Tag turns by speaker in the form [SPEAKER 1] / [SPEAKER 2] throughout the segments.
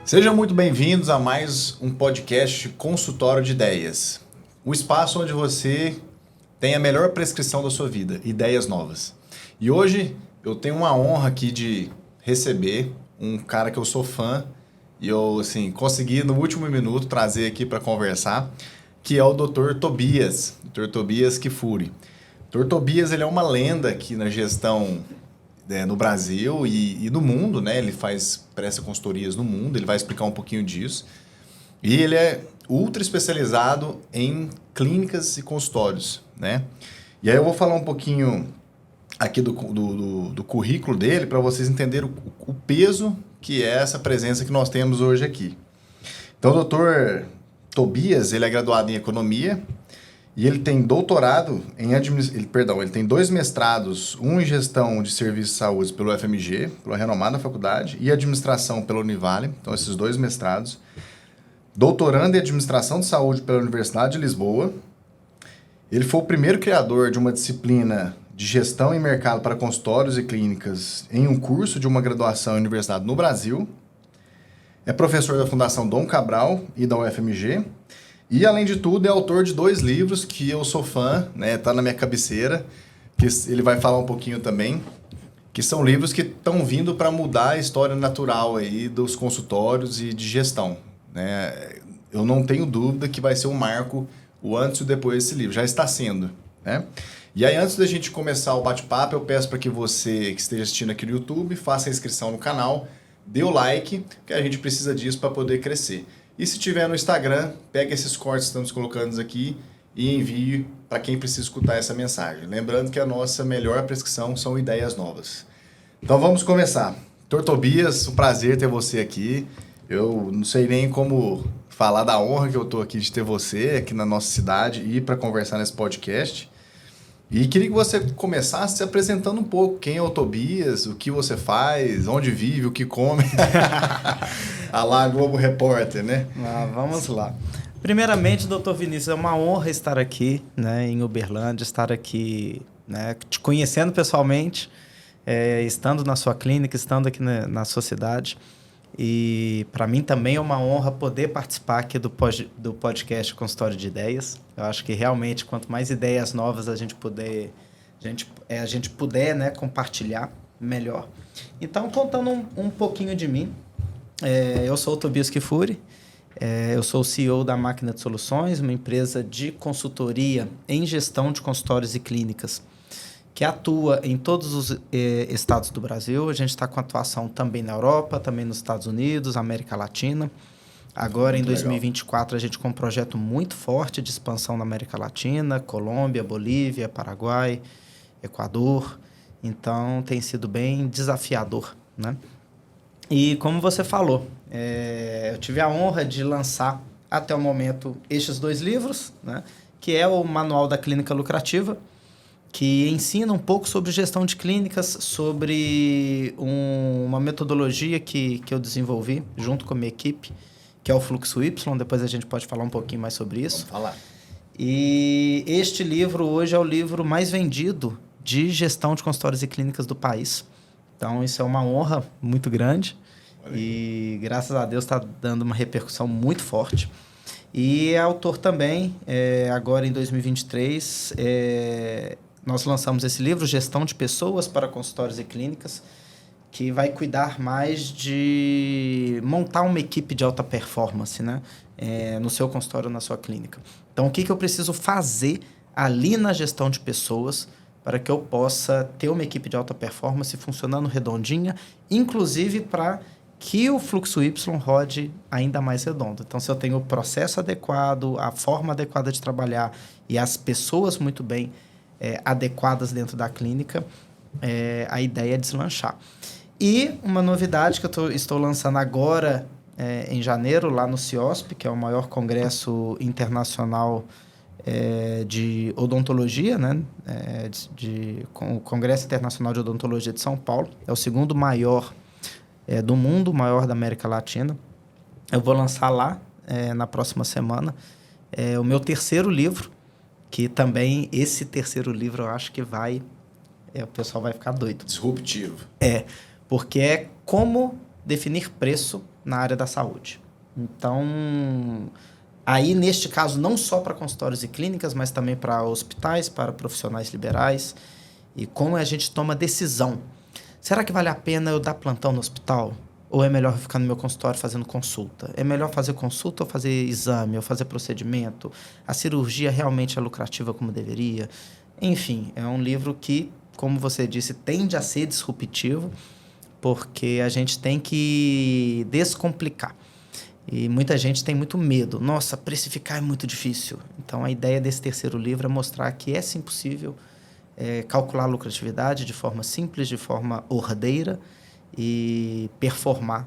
[SPEAKER 1] Sejam muito bem-vindos a mais um podcast Consultório de Ideias. O espaço onde você tem a melhor prescrição da sua vida, ideias novas. E hoje eu tenho uma honra aqui de receber um cara que eu sou fã e eu consegui no último minuto trazer aqui para conversar, que é o Dr. Tobias, Dr. Tobias Kifuri. Dr. Tobias, ele é uma lenda aqui na gestão no Brasil e no mundo, né? Ele presta consultorias no mundo, ele vai explicar um pouquinho disso. E ele é ultra especializado em clínicas e consultórios, né? E aí eu vou falar um pouquinho aqui do currículo dele para vocês entenderem o peso que é essa presença que nós temos hoje aqui. Então, o Dr. Tobias, ele é graduado em Economia e ele tem doutorado em ele tem 2 mestrados, um em Gestão de Serviços de Saúde pelo FMG, pela renomada faculdade, e Administração pela Univale, então esses 2 mestrados. Doutorando em Administração de Saúde pela Universidade de Lisboa. Ele foi o primeiro criador de uma disciplina de Gestão e Mercado para Consultórios e Clínicas em um curso de uma graduação em universidade no Brasil. É professor da Fundação Dom Cabral e da UFMG. E, além de tudo, é autor de 2 livros que eu sou fã, né? Tá na minha cabeceira, que ele vai falar um pouquinho também, que são livros que estão vindo para mudar a história natural aí dos consultórios e de gestão, né? Eu não tenho dúvida que vai ser um marco o antes e o depois desse livro, já está sendo, né? E aí, antes da gente começar o bate-papo, eu peço para que você que esteja assistindo aqui no YouTube, faça a inscrição no canal, dê o like, que a gente precisa disso para poder crescer. E se tiver no Instagram, pega esses cortes que estamos colocando aqui e envie para quem precisa escutar essa mensagem. Lembrando que a nossa melhor prescrição são ideias novas. Então vamos começar. Dr. Tobias, um prazer ter você aqui. Eu não sei nem como falar da honra que eu estou aqui de ter você aqui na nossa cidade e para conversar nesse podcast. E queria que você começasse se apresentando um pouco. Quem é o Tobias, o que você faz, onde vive, o que come. A lá Globo Repórter, né?
[SPEAKER 2] Vamos lá. Primeiramente, doutor Vinícius, é uma honra estar aqui, né, em Uberlândia, estar aqui, né, te conhecendo pessoalmente, estando na sua clínica, estando aqui na sua cidade. E para mim também é uma honra poder participar aqui do podcast Consultório de Ideias. Eu acho que realmente quanto mais ideias novas a gente puder, né, compartilhar, melhor. Então, contando um pouquinho de mim, eu sou o Tobias Kifuri, eu sou o CEO da Máquina de Soluções, uma empresa de consultoria em gestão de consultórios e clínicas, que atua em todos os estados do Brasil. A gente está com atuação também na Europa, também nos Estados Unidos, América Latina. Agora, muito em 2024, legal. A gente com um projeto muito forte de expansão na América Latina, Colômbia, Bolívia, Paraguai, Equador. Então, tem sido bem desafiador, né? E como você falou, eu tive a honra de lançar até o momento estes 2 livros, né? Que é o Manual da Clínica Lucrativa, que ensina um pouco sobre gestão de clínicas, sobre uma metodologia que eu desenvolvi junto com a minha equipe, que é o Fluxo Y. Depois a gente pode falar um pouquinho mais sobre isso.
[SPEAKER 1] Vamos falar.
[SPEAKER 2] E este livro hoje é o livro mais vendido de gestão de consultórios e clínicas do país. Então, isso é uma honra muito grande. E, graças a Deus, está dando uma repercussão muito forte. E é autor também, agora em 2023, nós lançamos esse livro, Gestão de Pessoas para Consultórios e Clínicas, que vai cuidar mais de montar uma equipe de alta performance, né? No seu consultório, na sua clínica. Então, o que eu preciso fazer ali na gestão de pessoas para que eu possa ter uma equipe de alta performance funcionando redondinha, inclusive para que o fluxo Y rode ainda mais redondo. Então, se eu tenho o processo adequado, a forma adequada de trabalhar e as pessoas muito bem adequadas dentro da clínica, a ideia é deslanchar. E uma novidade que eu estou lançando agora, em janeiro, lá no CIOSP, que é o maior congresso internacional de odontologia, né? O Congresso Internacional de Odontologia de São Paulo. É o segundo maior do mundo, o maior da América Latina. Eu vou lançar lá, na próxima semana, o meu 3º livro, que também esse 3º livro eu acho que o pessoal vai ficar doido.
[SPEAKER 1] Disruptivo.
[SPEAKER 2] Porque é como definir preço na área da saúde. Então, aí neste caso, não só para consultórios e clínicas, mas também para hospitais, para profissionais liberais, e como a gente toma decisão. Será que vale a pena eu dar plantão no hospital? Ou é melhor eu ficar no meu consultório fazendo consulta? É melhor fazer consulta ou fazer exame, ou fazer procedimento? A cirurgia realmente é lucrativa como deveria? Enfim, é um livro que, como você disse, tende a ser disruptivo, porque a gente tem que descomplicar. E muita gente tem muito medo. Nossa, precificar é muito difícil. Então, a ideia desse terceiro livro é mostrar que é sim possível calcular a lucratividade de forma simples, de forma ordeira, e performar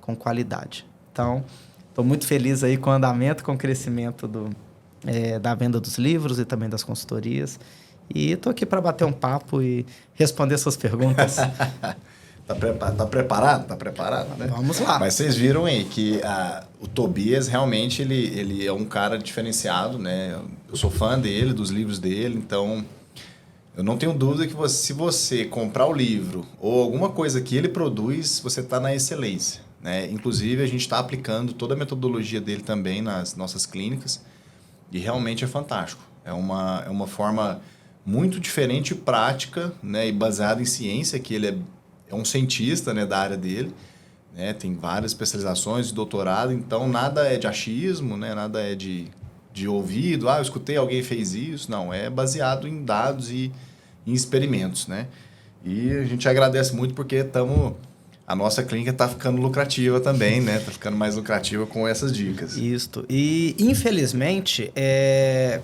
[SPEAKER 2] com qualidade. Então, estou muito feliz aí com o andamento, com o crescimento da venda dos livros e também das consultorias. E estou aqui para bater um papo e responder suas perguntas.
[SPEAKER 1] Tá preparado? Tá preparado, né?
[SPEAKER 2] Vamos lá.
[SPEAKER 1] Mas vocês viram aí que o Tobias realmente ele é um cara diferenciado, né? Eu sou fã dele, dos livros dele, então eu não tenho dúvida que se você comprar o livro ou alguma coisa que ele produz, você está na excelência, né? Inclusive, a gente está aplicando toda a metodologia dele também nas nossas clínicas e realmente é fantástico. É uma forma muito diferente e prática, né? E baseada em ciência, que ele é um cientista, né, da área dele, né? Tem várias especializações de doutorado, então nada é de achismo, né? Nada é de ouvido, eu escutei, alguém fez isso. Não, é baseado em dados e em experimentos, né? E a gente agradece muito porque a nossa clínica está ficando lucrativa também, né? Está ficando mais lucrativa com essas dicas.
[SPEAKER 2] Isso. E, infelizmente,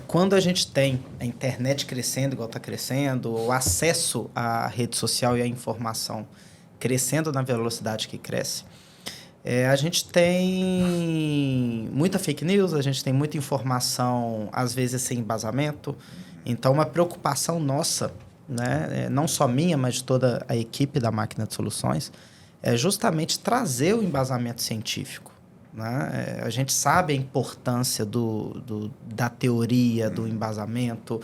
[SPEAKER 2] quando a gente tem a internet crescendo, igual está crescendo, o acesso à rede social e à informação crescendo na velocidade que cresce, a gente tem muita fake news, a gente tem muita informação, às vezes sem embasamento. Então, uma preocupação nossa, né, não só minha, mas de toda a equipe da Máquina de Soluções, é justamente trazer o embasamento científico, né? A gente sabe a importância da teoria, do embasamento,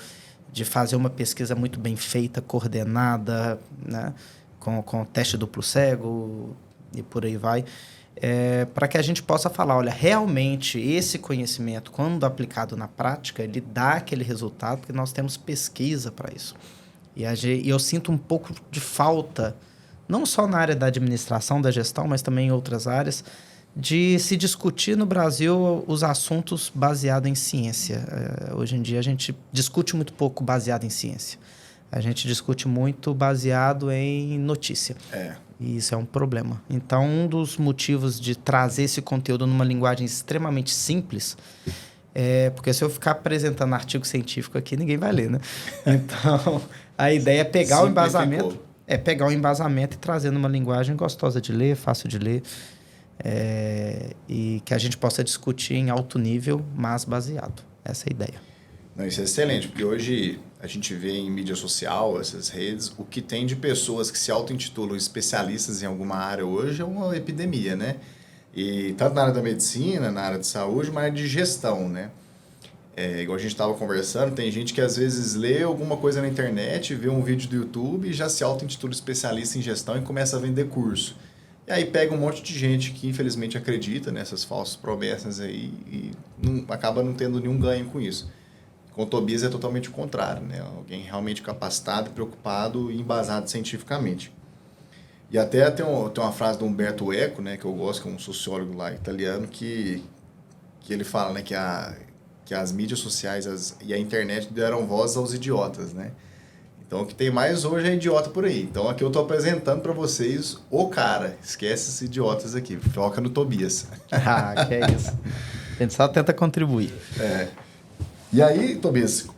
[SPEAKER 2] de fazer uma pesquisa muito bem feita, coordenada, né, com teste duplo cego e por aí vai. Para que a gente possa falar, olha, realmente esse conhecimento, quando aplicado na prática, ele dá aquele resultado, porque nós temos pesquisa para isso. E eu sinto um pouco de falta, não só na área da administração, da gestão, mas também em outras áreas, de se discutir no Brasil os assuntos baseados em ciência. Hoje em dia a gente discute muito pouco baseado em ciência. A gente discute muito baseado em notícia. E isso é um problema. Então, um dos motivos de trazer esse conteúdo numa linguagem extremamente simples porque se eu ficar apresentando artigo científico aqui, ninguém vai ler, né? Então, a ideia é pegar o embasamento. Pegar o embasamento e trazer numa linguagem gostosa de ler, fácil de ler, e que a gente possa discutir em alto nível, mas baseado. Essa é a ideia.
[SPEAKER 1] Não, isso é excelente, porque hoje a gente vê em mídia social, essas redes, o que tem de pessoas que se auto-intitulam especialistas em alguma área hoje é uma epidemia, né? E tanto na área da medicina, na área de saúde, mas de gestão, né? Igual a gente estava conversando, tem gente que às vezes lê alguma coisa na internet, vê um vídeo do YouTube e já se auto-intitula especialista em gestão e começa a vender curso. E aí pega um monte de gente que infelizmente acredita nessas falsas promessas aí e acaba não tendo nenhum ganho com isso. Com o Tobias é totalmente o contrário, né? Alguém realmente capacitado, preocupado e embasado cientificamente. E até tem uma frase do Umberto Eco, né, que eu gosto, que é um sociólogo lá italiano, que ele fala, né, que as mídias sociais e a internet deram voz aos idiotas, né? Então, o que tem mais hoje é idiota por aí. Então, aqui eu estou apresentando para vocês o cara. Esquece esses idiotas aqui. Foca no Tobias.
[SPEAKER 2] Que é isso. A gente só tenta contribuir.
[SPEAKER 1] E aí, Tobias,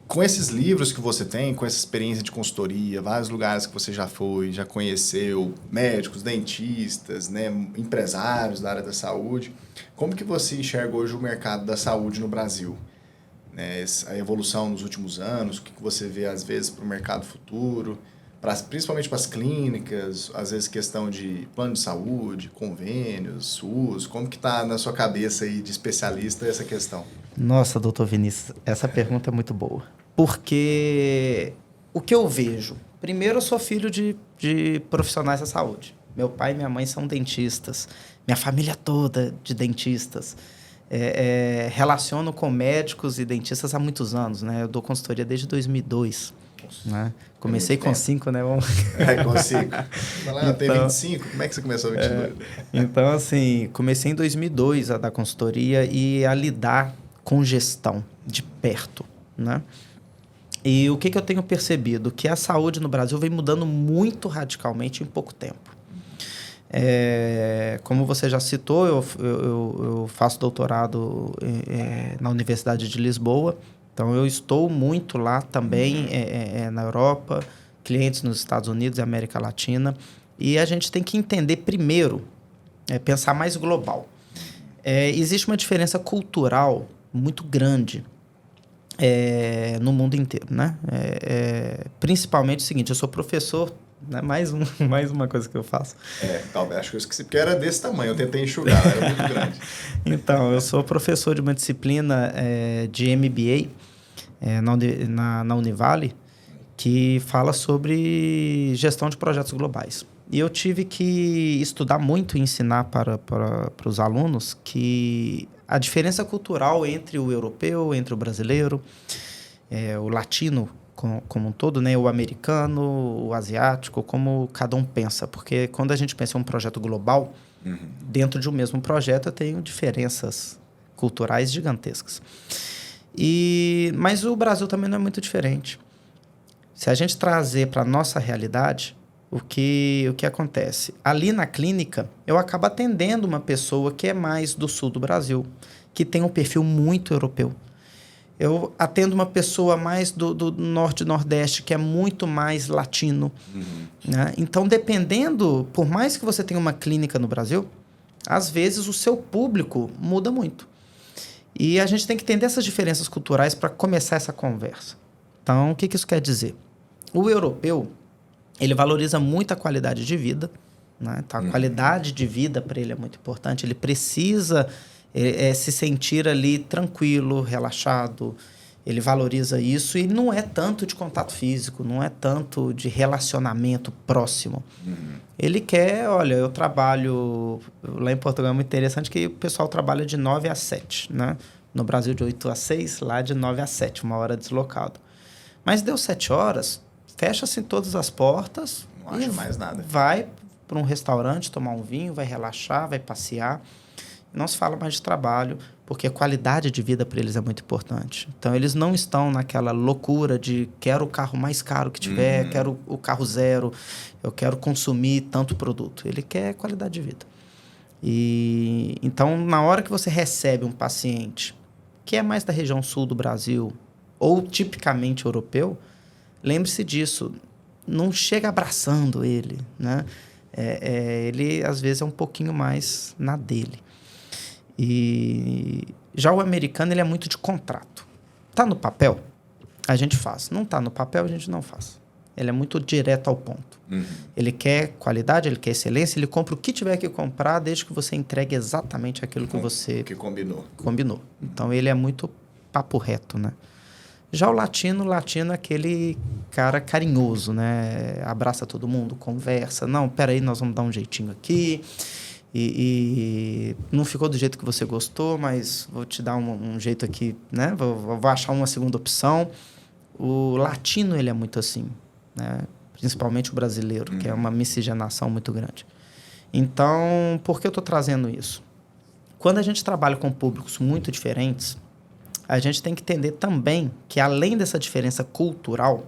[SPEAKER 1] com esses livros que você tem, com essa experiência de consultoria, vários lugares que você já foi, já conheceu, médicos, dentistas, né, empresários da área da saúde, como que você enxerga hoje o mercado da saúde no Brasil? A evolução nos últimos anos, o que você vê às vezes para o mercado futuro, principalmente para as clínicas, às vezes questão de plano de saúde, convênios, SUS, como que está na sua cabeça aí de especialista essa questão?
[SPEAKER 2] Nossa, doutor Vinícius, essa pergunta é muito boa. Porque o que eu vejo? Primeiro, eu sou filho de profissionais da saúde. Meu pai e minha mãe são dentistas. Minha família toda de dentistas. Relaciono com médicos e dentistas há muitos anos, né? Eu dou consultoria desde 2002. Né? Comecei com 5, né?
[SPEAKER 1] Com 5. Então, tem 25, como é que você começou a 22?
[SPEAKER 2] Então, assim, comecei em 2002 a dar consultoria e a lidar com gestão de perto, né? E o que eu tenho percebido? Que a saúde no Brasil vem mudando muito radicalmente em pouco tempo. Como você já citou, eu faço doutorado na Universidade de Lisboa. Então, eu estou muito lá também na Europa, clientes nos Estados Unidos e América Latina. E a gente tem que entender primeiro, pensar mais global. Existe uma diferença cultural muito grande no mundo inteiro, né? Principalmente o seguinte, eu sou professor, né? Mais uma coisa que eu faço.
[SPEAKER 1] Talvez, acho que eu esqueci, porque era desse tamanho, eu tentei enxugar, era muito grande.
[SPEAKER 2] Então, eu sou professor de uma disciplina de MBA na Univale, que fala sobre gestão de projetos globais. E eu tive que estudar muito e ensinar para os alunos que a diferença cultural entre o europeu, entre o brasileiro, o latino como um todo, né? O americano, o asiático, como cada um pensa. Porque quando a gente pensa em um projeto global, dentro de um mesmo projeto eu tenho diferenças culturais gigantescas. Mas o Brasil também não é muito diferente. Se a gente trazer para a nossa realidade, o que acontece? Ali na clínica, eu acabo atendendo uma pessoa que é mais do sul do Brasil, que tem um perfil muito europeu. Eu atendo uma pessoa mais do norte e nordeste, que é muito mais latino. Né? Então, dependendo, por mais que você tenha uma clínica no Brasil, às vezes o seu público muda muito. E a gente tem que entender essas diferenças culturais para começar essa conversa. Então, o que isso quer dizer? O europeu, ele valoriza muito a qualidade de vida. Né? Então, a qualidade de vida para ele é muito importante. Ele precisa se sentir ali tranquilo, relaxado. Ele valoriza isso e não é tanto de contato físico, não é tanto de relacionamento próximo. Ele quer, olha, eu trabalho... Lá em Portugal é muito interessante que o pessoal trabalha de 9 às 7, né? No Brasil de 8 às 6, lá de 9 às 7, 1 hora deslocado. Mas deu 7 horas, fecha-se todas as portas...
[SPEAKER 1] Não acha mais nada.
[SPEAKER 2] Vai para um restaurante tomar um vinho, vai relaxar, vai passear. Não se fala mais de trabalho, porque a qualidade de vida para eles é muito importante. Então, eles não estão naquela loucura de quero o carro mais caro que tiver, quero o carro zero, eu quero consumir tanto produto. Ele quer qualidade de vida. Então, na hora que você recebe um paciente que é mais da região sul do Brasil ou tipicamente europeu, lembre-se disso. Não chega abraçando ele, né? Ele, às vezes, é um pouquinho mais na dele. E já o americano, ele é muito de contrato. Tá no papel? A gente faz. Não tá no papel, a gente não faz. Ele é muito direto ao ponto. Ele quer qualidade, ele quer excelência, ele compra o que tiver que comprar, desde que você entregue exatamente aquilo que você...
[SPEAKER 1] Que combinou.
[SPEAKER 2] Então, ele é muito papo reto, né? Já o latino é aquele cara carinhoso, né? Abraça todo mundo, conversa. Não, peraí, nós vamos dar um jeitinho aqui. E não ficou do jeito que você gostou, mas vou te dar um jeito aqui, né? Vou achar uma segunda opção. O latino, ele é muito assim, né? Principalmente o brasileiro, que é uma miscigenação muito grande. Então, por que eu estou trazendo isso? Quando a gente trabalha com públicos muito diferentes, a gente tem que entender também que, além dessa diferença cultural,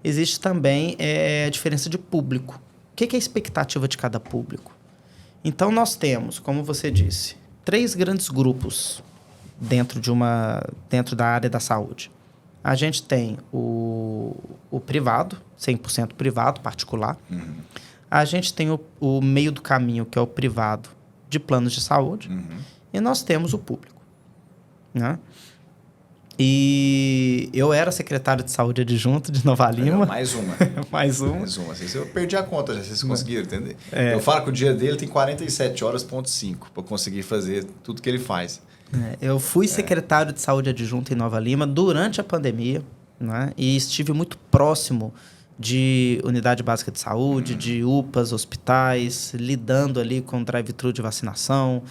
[SPEAKER 2] existe também a diferença de público. O que é a expectativa de cada público? Então, nós temos, como você disse, 3 grandes grupos dentro da área da saúde. A gente tem o privado, 100% privado, particular. A gente tem o meio do caminho, que é o privado de planos de saúde. E nós temos o público. Né? E eu era secretário de saúde adjunto de Nova Lima.
[SPEAKER 1] Mais uma.
[SPEAKER 2] Mais uma.
[SPEAKER 1] Eu perdi a conta já, vocês conseguiram entender. Eu falo que o dia dele tem 47 horas, ponto 5, para conseguir fazer tudo que ele faz.
[SPEAKER 2] Eu fui secretário de saúde adjunto em Nova Lima durante a pandemia, né? E estive muito próximo de unidade básica de saúde, de UPAs, hospitais, lidando ali com drive-thru de vacinação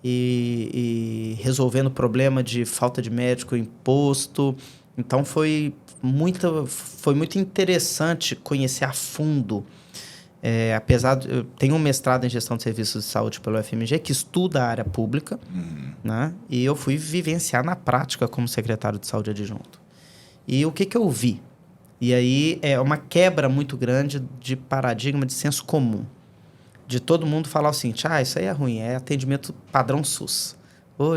[SPEAKER 2] e resolvendo o problema de falta de médico em posto. Então, foi muito interessante conhecer a fundo. Apesar de eu tenho um mestrado em gestão de serviços de saúde pelo UFMG, que estuda a área pública, né? E eu fui vivenciar na prática como secretário de saúde adjunto. E o que eu vi? E aí é uma quebra muito grande de paradigma, de senso comum. De todo mundo falar o seguinte, isso aí é ruim, é atendimento padrão SUS.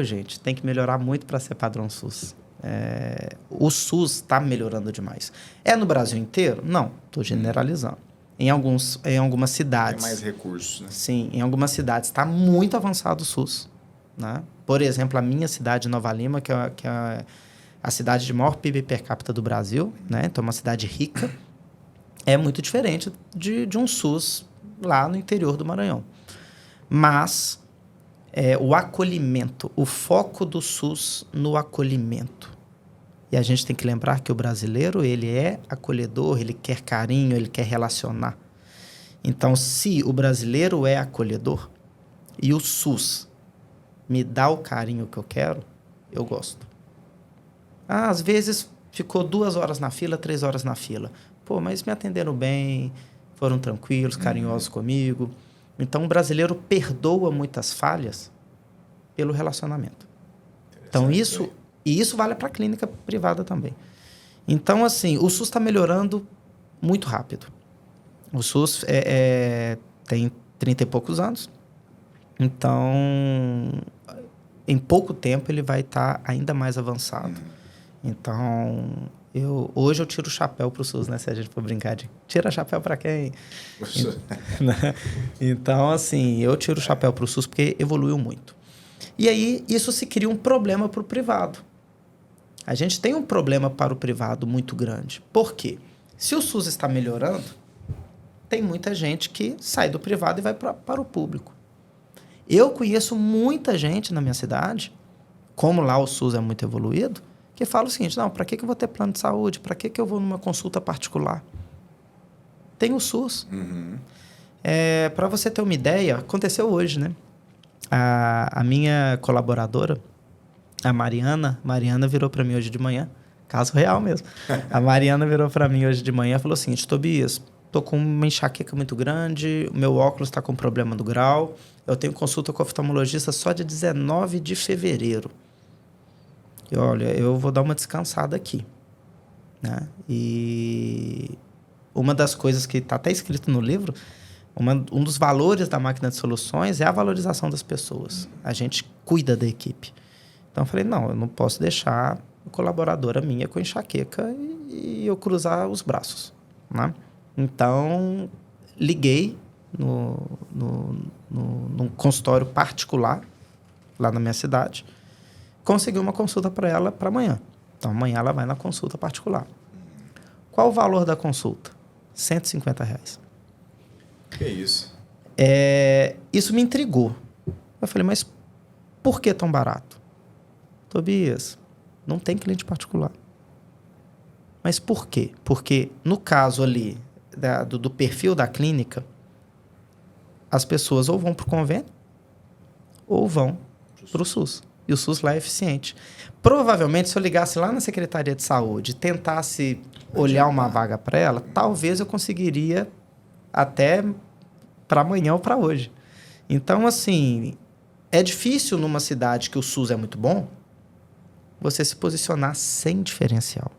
[SPEAKER 2] Gente, tem que melhorar muito para ser padrão SUS. O SUS está melhorando demais. É no Brasil inteiro? Não, estou generalizando. Em algumas cidades.
[SPEAKER 1] Tem mais recursos, né?
[SPEAKER 2] Sim, em algumas cidades está muito avançado o SUS. Né? Por exemplo, a minha cidade, Nova Lima, que é a cidade de maior PIB per capita do Brasil, né? Então, uma cidade rica, é muito diferente de um SUS lá no interior do Maranhão. Mas o acolhimento, o foco do SUS no acolhimento. E a gente tem que lembrar que o brasileiro, ele é acolhedor, ele quer carinho, ele quer relacionar. Então, se o brasileiro é acolhedor e o SUS me dá o carinho que eu quero, eu gosto. Às vezes ficou 2 horas na fila, 3 horas na fila. Mas me atenderam bem, foram tranquilos, carinhosos comigo. Então, o brasileiro perdoa muitas falhas pelo relacionamento. Então, isso vale para a clínica privada também. Então, assim, o SUS está melhorando muito rápido. O SUS tem 30 e poucos anos. Então, em pouco tempo, ele vai estar ainda mais avançado. Então, hoje eu tiro o chapéu para o SUS, né? Se a gente for brincar de tira chapéu para quem? Então, assim, eu tiro o chapéu para o SUS porque evoluiu muito. E aí, isso se cria um problema para o privado. A gente tem um problema para o privado muito grande. Por quê? Se o SUS está melhorando, tem muita gente que sai do privado e vai para o público. Eu conheço muita gente na minha cidade, como lá o SUS é muito evoluído, que fala o seguinte, não, para que eu vou ter plano de saúde? Para que eu vou numa consulta particular? Tem o SUS. Para você ter uma ideia, aconteceu hoje, né? A minha colaboradora, a Mariana virou para mim hoje de manhã, caso real mesmo. A Mariana virou para mim hoje de manhã e falou o seguinte, Tobias, tô com uma enxaqueca muito grande, o meu óculos está com problema do grau, eu tenho consulta com o oftalmologista só dia 19 de fevereiro. E olha, eu vou dar uma descansada aqui. Né? E uma das coisas que está até escrito no livro, um dos valores da máquina de soluções é a valorização das pessoas. A gente cuida da equipe. Então, eu falei, não, eu não posso deixar a colaboradora minha com enxaqueca e eu cruzar os braços. Né? Então, liguei num consultório particular, lá na minha cidade, consegui uma consulta para ela para amanhã. Então, amanhã ela vai na consulta particular. Qual o valor da consulta? R$150.
[SPEAKER 1] Que isso?
[SPEAKER 2] Isso me intrigou. Eu falei, mas por que tão barato? Tobias, não tem cliente particular. Mas por quê? Porque no caso ali do perfil da clínica, as pessoas ou vão para o convênio ou vão para o SUS. E o SUS lá é eficiente. Provavelmente, se eu ligasse lá na Secretaria de Saúde e tentasse olhar uma vaga para ela, talvez eu conseguiria até para amanhã ou para hoje. Então, assim, é difícil numa cidade que o SUS é muito bom você se posicionar sem diferencial,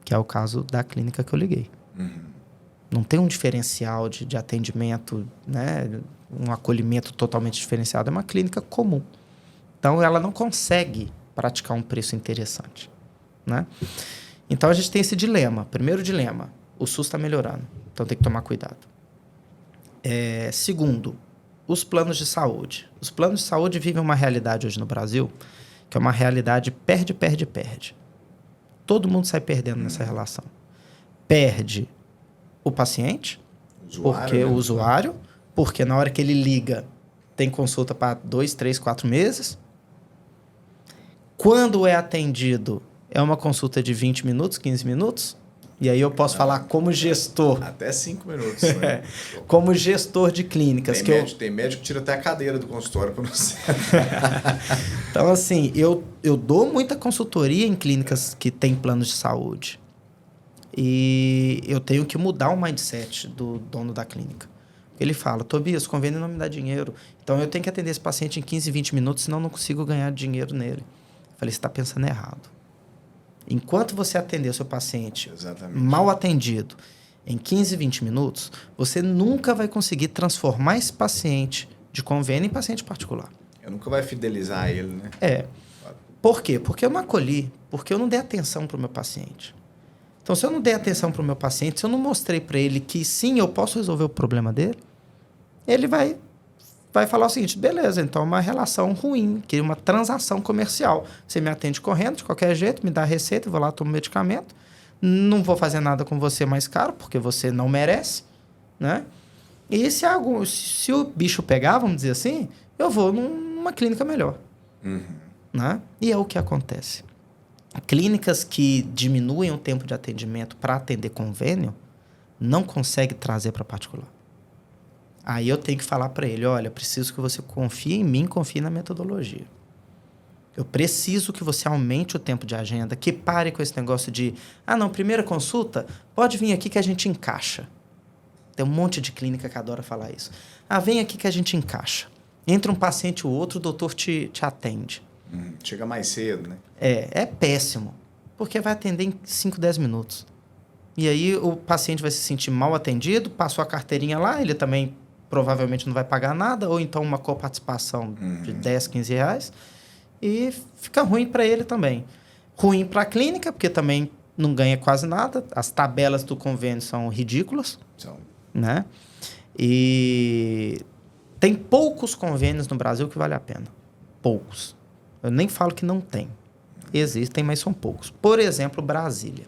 [SPEAKER 2] que é o caso da clínica que eu liguei. Não tem um diferencial de atendimento, né? Um acolhimento totalmente diferenciado. É uma clínica comum. Então, ela não consegue praticar um preço interessante. Né? Então, a gente tem esse dilema. Primeiro dilema, o SUS está melhorando. Então, tem que tomar cuidado. Segundo, os planos de saúde. Os planos de saúde vivem uma realidade hoje no Brasil, que é uma realidade perde, perde, perde. Todo mundo sai perdendo nessa relação. Perde o paciente, o usuário, porque na hora que ele liga, tem consulta para 2, 3, 4 meses. Quando é atendido, é uma consulta de 20 minutos, 15 minutos. E aí eu posso falar como gestor.
[SPEAKER 1] Até 5 minutos, né?
[SPEAKER 2] Como gestor de clínicas.
[SPEAKER 1] Tem médico que tira até a cadeira do consultório para não ser.
[SPEAKER 2] Então, assim, eu dou muita consultoria em clínicas que têm planos de saúde. E eu tenho que mudar o mindset do dono da clínica. Ele fala, Tobias, convênio não me dá dinheiro. Então, eu tenho que atender esse paciente em 15, 20 minutos, senão eu não consigo ganhar dinheiro nele. Eu falei, você está pensando errado. Enquanto você atender o seu paciente mal atendido em 15, 20 minutos, você nunca vai conseguir transformar esse paciente de convênio em paciente particular.
[SPEAKER 1] Eu nunca vai fidelizar ele, né?
[SPEAKER 2] Por quê? Porque eu não acolhi, porque eu não dei atenção para o meu paciente. Então, se eu não dei atenção para o meu paciente, se eu não mostrei para ele que sim, eu posso resolver o problema dele, ele vai falar o seguinte, beleza, então é uma relação ruim, que é uma transação comercial. Você me atende correndo, de qualquer jeito, me dá a receita, eu vou lá, tomo medicamento, não vou fazer nada com você mais caro, porque você não merece, né? E se o bicho pegar, vamos dizer assim, eu vou numa clínica melhor. Né? E é o que acontece. Clínicas que diminuem o tempo de atendimento para atender convênio, não conseguem trazer para particular. Aí eu tenho que falar para ele, olha, preciso que você confie em mim, confie na metodologia. Eu preciso que você aumente o tempo de agenda, que pare com esse negócio de, não, primeira consulta, pode vir aqui que a gente encaixa. Tem um monte de clínica que adora falar isso. Vem aqui que a gente encaixa. Entra um paciente ou outro, o doutor te atende.
[SPEAKER 1] Chega mais cedo, né?
[SPEAKER 2] É péssimo, porque vai atender em 5, 10 minutos. E aí o paciente vai se sentir mal atendido, passou a carteirinha lá, ele também provavelmente não vai pagar nada, ou então uma coparticipação de 10, 15 reais, e fica ruim para ele também. Ruim para a clínica, porque também não ganha quase nada, as tabelas do convênio são ridículas, né? E tem poucos convênios no Brasil que vale a pena. Poucos. Eu nem falo que não tem. Existem, mas são poucos. Por exemplo, Brasília.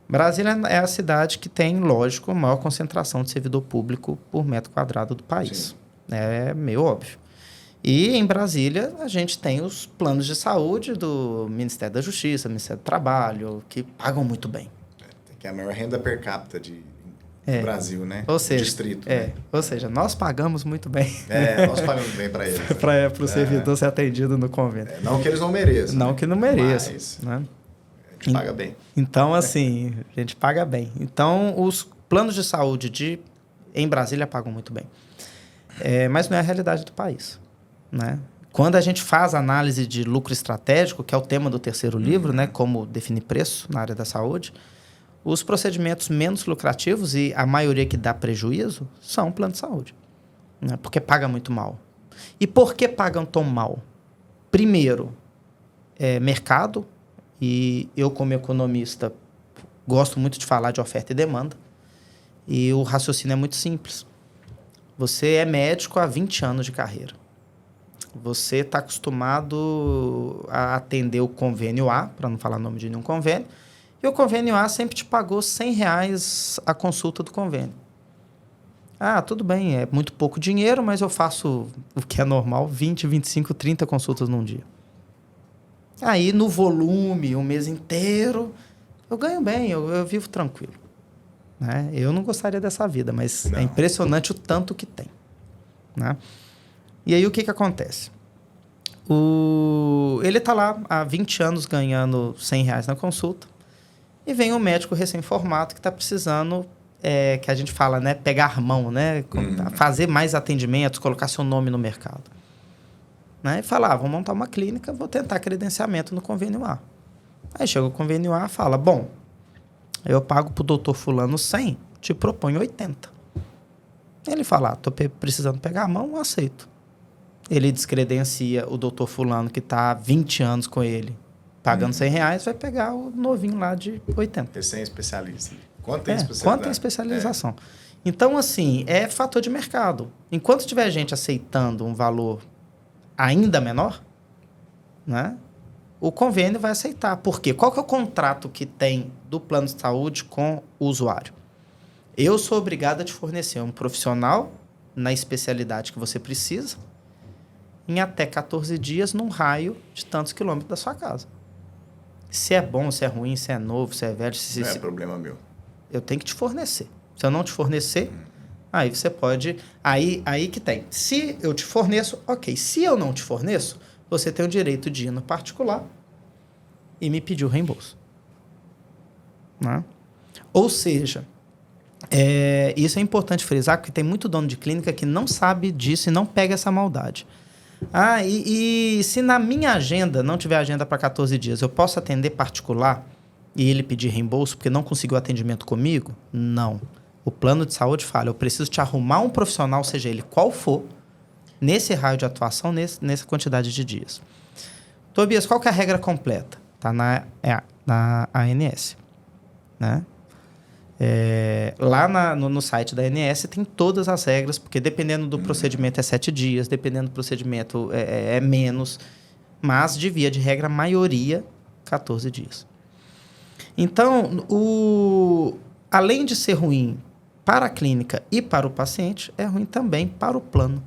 [SPEAKER 2] Brasília é a cidade que tem, lógico, a maior concentração de servidor público por metro quadrado do país. Sim. É meio óbvio. E em Brasília, a gente tem os planos de saúde do Ministério da Justiça, Ministério do Trabalho, que pagam muito bem.
[SPEAKER 1] Que é a maior renda per capita do Brasil, né?
[SPEAKER 2] Ou seja,
[SPEAKER 1] distrito. Né?
[SPEAKER 2] Ou seja, nós pagamos muito bem.
[SPEAKER 1] Nós pagamos bem para eles.
[SPEAKER 2] Para o servidor ser atendido no convênio.
[SPEAKER 1] Não que eles não mereçam.
[SPEAKER 2] Não,
[SPEAKER 1] né?
[SPEAKER 2] que não mereçam.
[SPEAKER 1] Mas
[SPEAKER 2] né?
[SPEAKER 1] A gente paga bem.
[SPEAKER 2] Então, assim, a gente paga bem. Então, os planos de saúde em Brasília pagam muito bem. Mas não é a realidade do país. Né? Quando a gente faz análise de lucro estratégico, que é o tema do terceiro livro, né? Como definir preço na área da saúde, os procedimentos menos lucrativos e a maioria que dá prejuízo são plano de saúde. Né? Porque paga muito mal. E por que pagam tão mal? Primeiro, mercado. E eu, como economista, gosto muito de falar de oferta e demanda. E o raciocínio é muito simples. Você é médico há 20 anos de carreira. Você está acostumado a atender o convênio A, para não falar o nome de nenhum convênio, e o convênio A sempre te pagou R$100 a consulta do convênio. Tudo bem, é muito pouco dinheiro, mas eu faço o que é normal, 20, 25, 30 consultas num dia. Aí, no volume, um mês inteiro, eu ganho bem, eu vivo tranquilo. Né? Eu não gostaria dessa vida, mas é impressionante o tanto que tem. Né? E aí, o que acontece? Ele está lá há 20 anos ganhando R$100 na consulta, e vem um médico recém-formado que está precisando, que a gente fala, né, pegar mão, né, fazer mais atendimentos, colocar seu nome no mercado. Né, e falar, vou montar uma clínica, vou tentar credenciamento no convênio A. Aí chega o convênio A e fala, bom, eu pago para o doutor fulano 100, te proponho 80. Ele fala, estou precisando pegar a mão, aceito. Ele descredencia o doutor fulano que está há 20 anos com ele, pagando R$100, vai pegar o novinho lá de 80.
[SPEAKER 1] Esse é especialista. Quanto tem
[SPEAKER 2] Quanto tem especialização. Então, assim, é fator de mercado. Enquanto tiver gente aceitando um valor ainda menor, né, o convênio vai aceitar. Por quê? Qual que é o contrato que tem do plano de saúde com o usuário? Eu sou obrigado a te fornecer um profissional na especialidade que você precisa em até 14 dias num raio de tantos quilômetros da sua casa. Se é bom, se é ruim, se é novo, se é velho...
[SPEAKER 1] Não é problema meu.
[SPEAKER 2] Eu tenho que te fornecer. Se eu não te fornecer, aí você pode... Aí que tem. Se eu te forneço, ok. Se eu não te forneço, você tem o direito de ir no particular e me pedir o reembolso. Né? Ou seja, isso é importante frisar, porque tem muito dono de clínica que não sabe disso e não pega essa maldade. E se na minha agenda não tiver agenda para 14 dias, eu posso atender particular e ele pedir reembolso porque não conseguiu atendimento comigo? Não. O plano de saúde fala, eu preciso te arrumar um profissional, seja ele qual for, nesse raio de atuação, nessa quantidade de dias. Tobias, qual que é a regra completa? Está na ANS. Né? Lá no site da ANS tem todas as regras, porque dependendo do procedimento é 7 dias, dependendo do procedimento é menos, mas de via de regra, a maioria, 14 dias. Então, além de ser ruim para a clínica e para o paciente, é ruim também para o plano.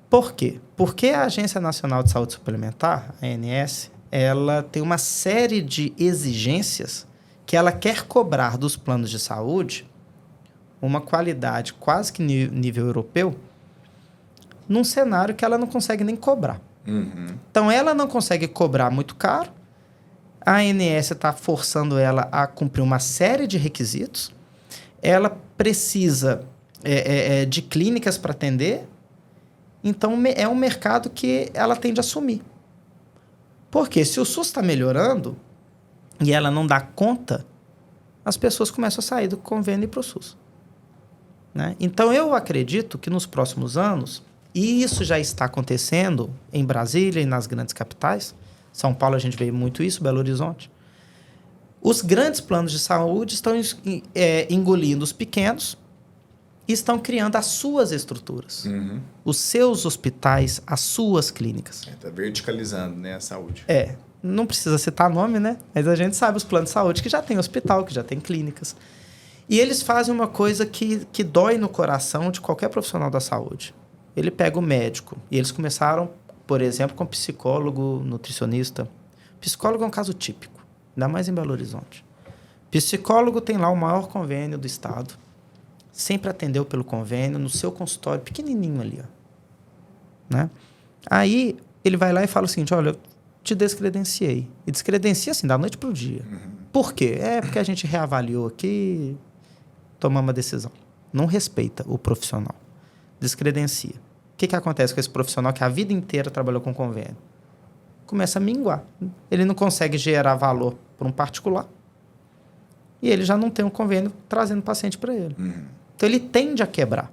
[SPEAKER 2] Por quê? Porque a Agência Nacional de Saúde Suplementar, a ANS, ela tem uma série de exigências que ela quer cobrar dos planos de saúde uma qualidade quase que nível europeu, num cenário que ela não consegue nem cobrar. Então, ela não consegue cobrar muito caro, a ANS está forçando ela a cumprir uma série de requisitos, ela precisa de clínicas para atender, então é um mercado que ela tende a assumir. Porque se o SUS está melhorando e ela não dá conta, as pessoas começam a sair do convênio para o SUS. Né? Então, eu acredito que nos próximos anos, e isso já está acontecendo em Brasília e nas grandes capitais, São Paulo a gente vê muito isso, Belo Horizonte, os grandes planos de saúde estão engolindo os pequenos e estão criando as suas estruturas, os seus hospitais, as suas clínicas.
[SPEAKER 1] Está verticalizando, né, a saúde.
[SPEAKER 2] Não precisa citar nome, né? Mas a gente sabe os planos de saúde que já tem hospital, que já tem clínicas. E eles fazem uma coisa que dói no coração de qualquer profissional da saúde. Ele pega o médico. E eles começaram, por exemplo, com psicólogo, nutricionista. Psicólogo é um caso típico, ainda mais em Belo Horizonte. Psicólogo tem lá o maior convênio do estado. Sempre atendeu pelo convênio, no seu consultório, pequenininho ali. Ó. Né? Aí, ele vai lá e fala o seguinte, olha, eu te descredenciei. E descredencia assim, da noite para o dia. Por quê? Porque a gente reavaliou aqui, tomamos uma decisão. Não respeita o profissional. Descredencia. O que acontece com esse profissional que a vida inteira trabalhou com convênio? Começa a minguar. Ele não consegue gerar valor para um particular e ele já não tem um convênio trazendo paciente para ele. Então, ele tende a quebrar.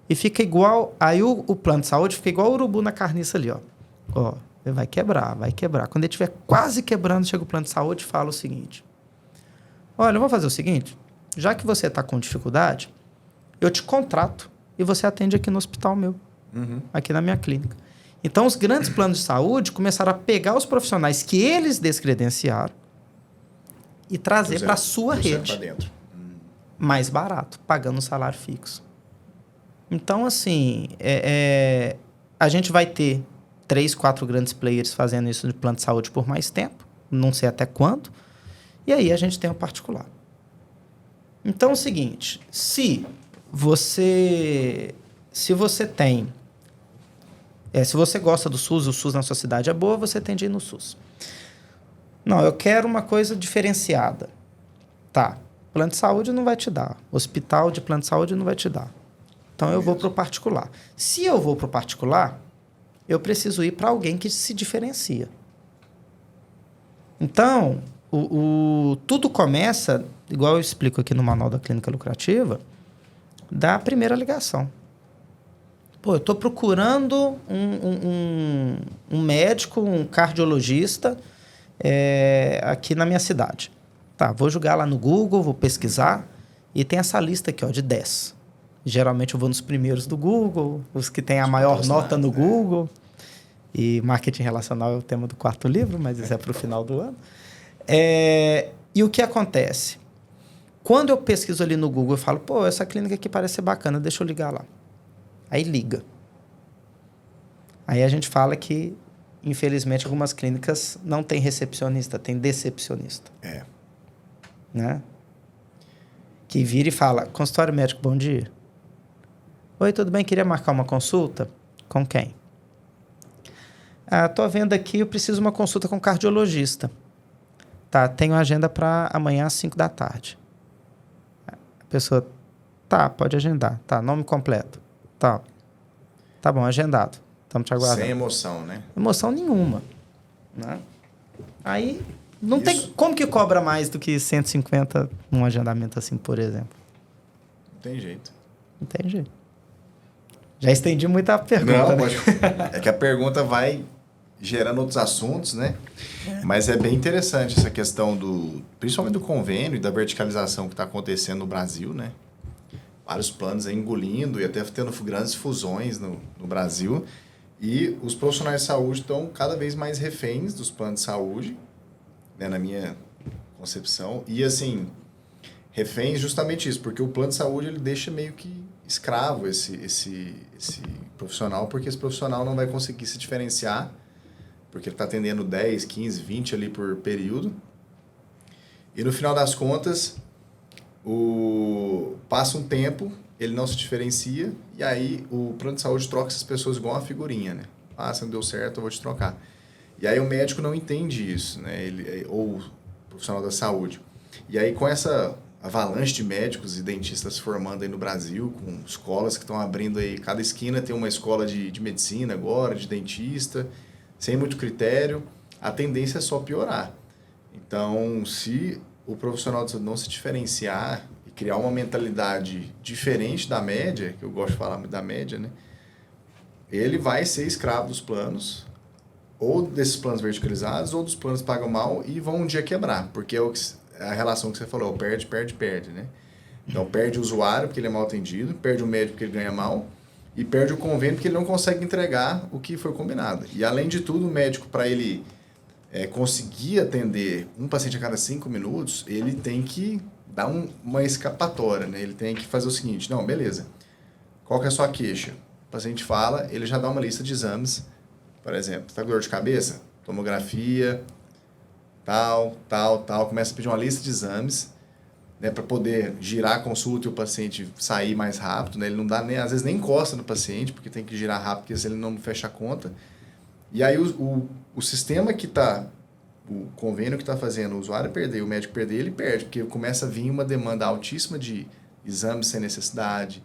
[SPEAKER 2] E fica igual... Aí, o plano de saúde fica igual o urubu na carniça ali, ó. Ele vai quebrar, vai quebrar. Quando ele estiver quase quebrando, chega o plano de saúde e fala o seguinte. Olha, eu vou fazer o seguinte. Já que você está com dificuldade, eu te contrato e você atende aqui no hospital meu. Aqui na minha clínica. Então, os grandes planos de saúde começaram a pegar os profissionais que eles descredenciaram e trazer para a sua rede.
[SPEAKER 1] Dentro.
[SPEAKER 2] Mais barato, pagando um salário fixo. Então, assim, a gente vai ter 3, 4 grandes players fazendo isso de plano de saúde por mais tempo, não sei até quando, e aí a gente tem o particular. Então, é o seguinte, se você tem... se você gosta do SUS, o SUS na sua cidade é boa, você tende a ir no SUS. Não, eu quero uma coisa diferenciada. Tá, plano de saúde não vai te dar. Hospital de plano de saúde não vai te dar. Então, eu vou para o particular. Se eu vou para o particular, eu preciso ir para alguém que se diferencia. Então, tudo começa, igual eu explico aqui no Manual da Clínica Lucrativa, da primeira ligação. Pô, eu estou procurando um médico, um cardiologista aqui na minha cidade. Tá, vou jogar lá no Google, vou pesquisar e tem essa lista aqui, ó, de 10. Geralmente eu vou nos primeiros do Google, os que têm a maior nota no Google. E marketing relacional é o tema do 4º livro, mas isso é para o final do ano. E o que acontece? Quando eu pesquiso ali no Google, eu falo, pô, essa clínica aqui parece ser bacana, deixa eu ligar lá. Aí liga. Aí a gente fala que infelizmente, algumas clínicas não têm recepcionista, tem decepcionista. Né? Que vira e fala, consultório médico, bom dia. Oi, tudo bem? Queria marcar uma consulta? Com quem? Tô vendo aqui, eu preciso de uma consulta com cardiologista. Tá, tenho agenda para amanhã às 5 da tarde. A pessoa, tá, pode agendar. Tá, nome completo. Tá bom, agendado. Estamos te aguardando.
[SPEAKER 1] Sem emoção, né?
[SPEAKER 2] Emoção nenhuma. Né? Aí, não tem... Como que cobra mais do que 150 num agendamento assim, por exemplo?
[SPEAKER 1] Não tem jeito.
[SPEAKER 2] Não tem jeito. Já estendi muito a pergunta.
[SPEAKER 1] Não,
[SPEAKER 2] né?
[SPEAKER 1] pode... É que a pergunta vai gerando outros assuntos, né? Mas é bem interessante essa questão principalmente do convênio e da verticalização que está acontecendo no Brasil, né? Vários planos aí engolindo e até tendo grandes fusões no Brasil. E os profissionais de saúde estão cada vez mais reféns dos planos de saúde, né? Na minha concepção. E, assim, reféns justamente isso, porque o plano de saúde ele deixa meio que escravo esse profissional, porque esse profissional não vai conseguir se diferenciar, porque ele está atendendo 10, 15, 20 ali por período. E no final das contas, passa um tempo, ele não se diferencia, e aí o plano de saúde troca essas pessoas igual uma figurinha, né? Se não deu certo, eu vou te trocar. E aí o médico não entende isso, né? Ou o profissional da saúde. E aí com essa avalanche de médicos e dentistas se formando aí no Brasil, com escolas que estão abrindo aí, cada esquina tem uma escola de medicina agora, de dentista, sem muito critério, a tendência é só piorar. Então, se o profissional de saúde não se diferenciar e criar uma mentalidade diferente da média, que eu gosto de falar da média, né? Ele vai ser escravo dos planos, ou desses planos verticalizados, ou dos planos que pagam mal e vão um dia quebrar, porque é a relação que você falou, perde, né? Então, perde o usuário porque ele é mal atendido, perde o médico porque ele ganha mal, e perde o convênio porque ele não consegue entregar o que foi combinado. E, além de tudo, o médico, para ele conseguir atender um paciente a cada 5 minutos, ele tem que dar uma escapatória, né? Ele tem que fazer o seguinte, não, beleza, qual que é a sua queixa? O paciente fala, ele já dá uma lista de exames, por exemplo, está com dor de cabeça? Tomografia, tal, começa a pedir uma lista de exames, né, para poder girar a consulta e o paciente sair mais rápido, né? Ele não dá às vezes nem encosta no paciente, porque tem que girar rápido, porque se ele não fecha a conta. E aí o sistema que está, o convênio que está fazendo o usuário perder, o médico perder, ele perde, porque começa a vir uma demanda altíssima de exames sem necessidade,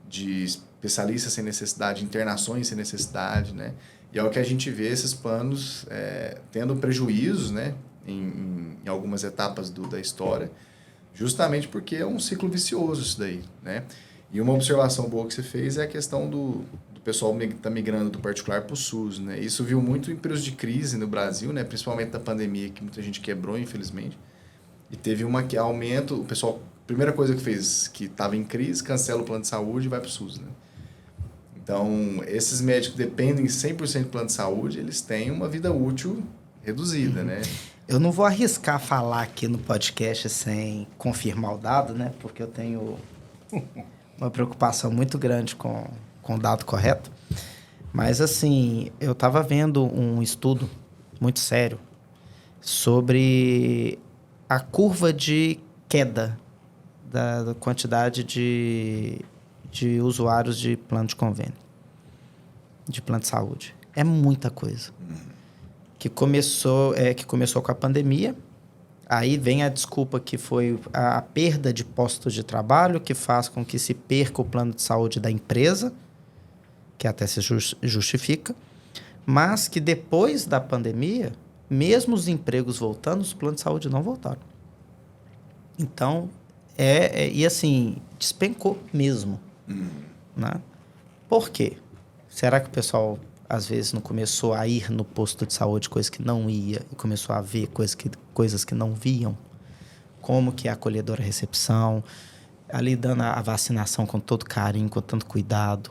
[SPEAKER 1] de especialistas sem necessidade, internações sem necessidade, né? E é o que a gente vê esses planos tendo prejuízos, né, em algumas etapas da história, justamente porque é um ciclo vicioso isso daí, né? E uma observação boa que você fez é a questão do pessoal tá migrando do particular para o SUS, né? Isso viu muito em períodos de crise no Brasil, né? Principalmente da pandemia, que muita gente quebrou, infelizmente. E teve aumento, o pessoal, primeira coisa que fez, que estava em crise, cancela o plano de saúde e vai para o SUS, né? Então, esses médicos que dependem 100% do plano de saúde, eles têm uma vida útil reduzida, né?
[SPEAKER 2] Eu não vou arriscar falar aqui no podcast sem confirmar o dado, né? Porque eu tenho uma preocupação muito grande com o dado correto. Mas, assim, eu estava vendo um estudo muito sério sobre a curva de queda da quantidade de usuários de plano de convênio, de plano de saúde. É muita coisa. Que começou com a pandemia, aí vem a desculpa que foi a perda de postos de trabalho, que faz com que se perca o plano de saúde da empresa, que até se justifica, mas que depois da pandemia, mesmo os empregos voltando, os planos de saúde não voltaram. Então, e assim, despencou mesmo. Né? Por quê? Será que o pessoal às vezes não começou a ir no posto de saúde, coisa que não ia, e começou a ver coisas que não viam, como que é a acolhedora recepção, ali dando a vacinação com todo carinho, com tanto cuidado.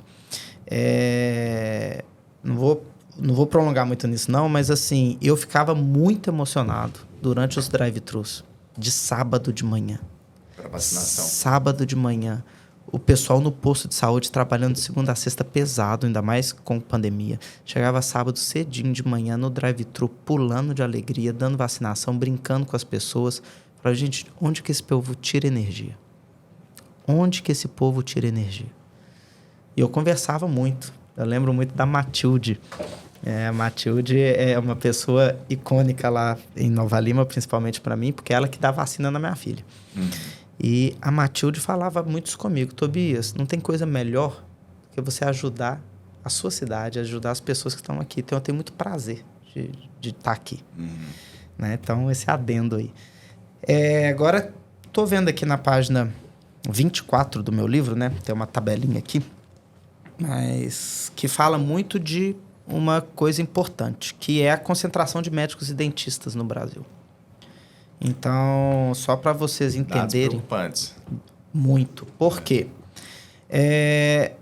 [SPEAKER 2] Não vou prolongar muito nisso não, mas assim, eu ficava muito emocionado durante os drive-thrus, de sábado de manhã.
[SPEAKER 1] Para vacinação.
[SPEAKER 2] Sábado de manhã. o pessoal no posto de saúde trabalhando de segunda a sexta pesado, ainda mais com pandemia. Chegava sábado cedinho de manhã no drive-thru, pulando de alegria, dando vacinação, brincando com as pessoas. Falava, gente, onde que esse povo tira energia? Onde que esse povo tira energia? E eu conversava muito. Eu lembro muito da Matilde. A Matilde é uma pessoa icônica lá em Nova Lima, principalmente para mim, porque é ela que dá vacina na minha filha. E a Matilde falava muito isso comigo. Tobias, não tem coisa melhor do que você ajudar a sua cidade, ajudar as pessoas que estão aqui. Então, eu tenho muito prazer de estar aqui. Né? Então, esse adendo aí. Agora, estou vendo aqui na página 24 do meu livro, né? Tem uma tabelinha aqui, mas que fala muito de uma coisa importante, que é a concentração de médicos e dentistas no Brasil. Então, só para vocês entenderem... Dados
[SPEAKER 1] preocupantes.
[SPEAKER 2] Muito. Por quê?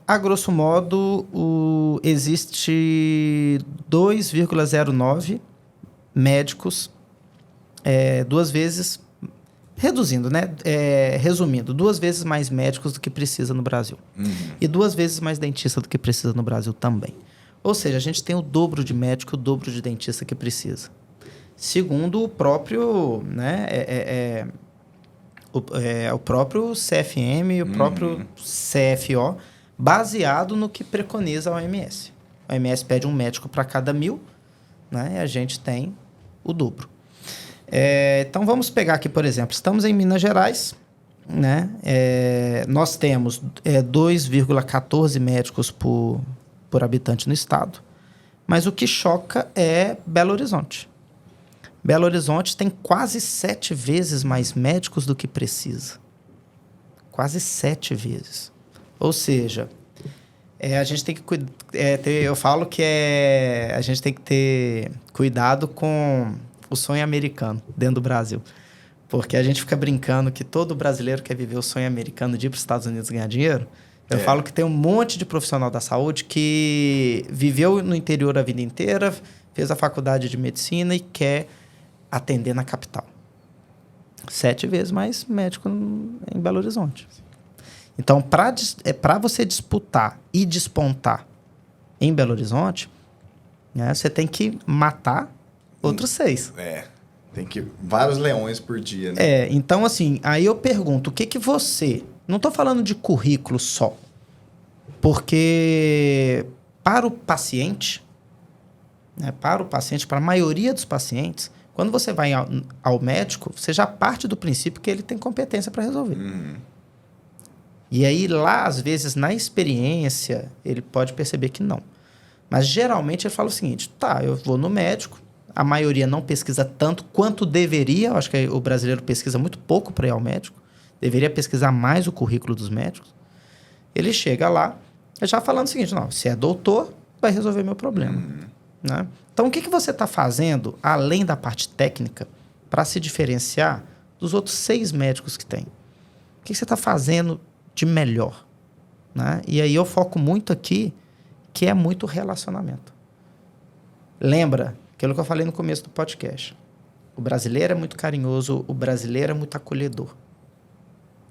[SPEAKER 2] A grosso modo, existe 2,09 médicos, duas vezes... Reduzindo, né? Resumindo, 2 vezes mais médicos do que precisa no Brasil. E 2 vezes mais dentista do que precisa no Brasil também. Ou seja, a gente tem o dobro de médico, o dobro de dentista que precisa. Segundo o próprio, né, o próprio CFM e o próprio CFO, baseado no que preconiza a OMS. A OMS pede um médico para cada 1.000, né, e a gente tem o dobro. Então, vamos pegar aqui, por exemplo, estamos em Minas Gerais, né, nós temos 2,14 médicos por habitante no estado, mas o que choca é Belo Horizonte. Belo Horizonte tem quase 7 vezes mais médicos do que precisa. Quase 7 vezes. Ou seja, a gente tem que eu falo que a gente tem que ter cuidado com o sonho americano dentro do Brasil. Porque a gente fica brincando que todo brasileiro quer viver o sonho americano de ir para os Estados Unidos ganhar dinheiro. Eu falo que tem um monte de profissional da saúde que viveu no interior a vida inteira, fez a faculdade de medicina e quer atender na capital. 7 vezes mais médico em Belo Horizonte. Então, para você disputar e despontar em Belo Horizonte, né, você tem que matar outros 6.
[SPEAKER 1] Tem que vários leões por dia, né?
[SPEAKER 2] Então, assim, aí eu pergunto, o que você... Não estou falando de currículo só, porque para o paciente, né, para a maioria dos pacientes, quando você vai ao médico, você já parte do princípio que ele tem competência para resolver. E aí, lá, às vezes, na experiência, ele pode perceber que não. Mas, geralmente, ele fala o seguinte, eu vou no médico, a maioria não pesquisa tanto quanto deveria, eu acho que o brasileiro pesquisa muito pouco para ir ao médico, deveria pesquisar mais o currículo dos médicos. Ele chega lá, já falando o seguinte, não, se é doutor, vai resolver meu problema. Né? Então, o que você está fazendo, além da parte técnica, para se diferenciar dos outros 6 médicos que tem? O que você está fazendo de melhor? Né? E aí eu foco muito aqui, que é muito relacionamento. Lembra aquilo que eu falei no começo do podcast. O brasileiro é muito carinhoso, o brasileiro é muito acolhedor.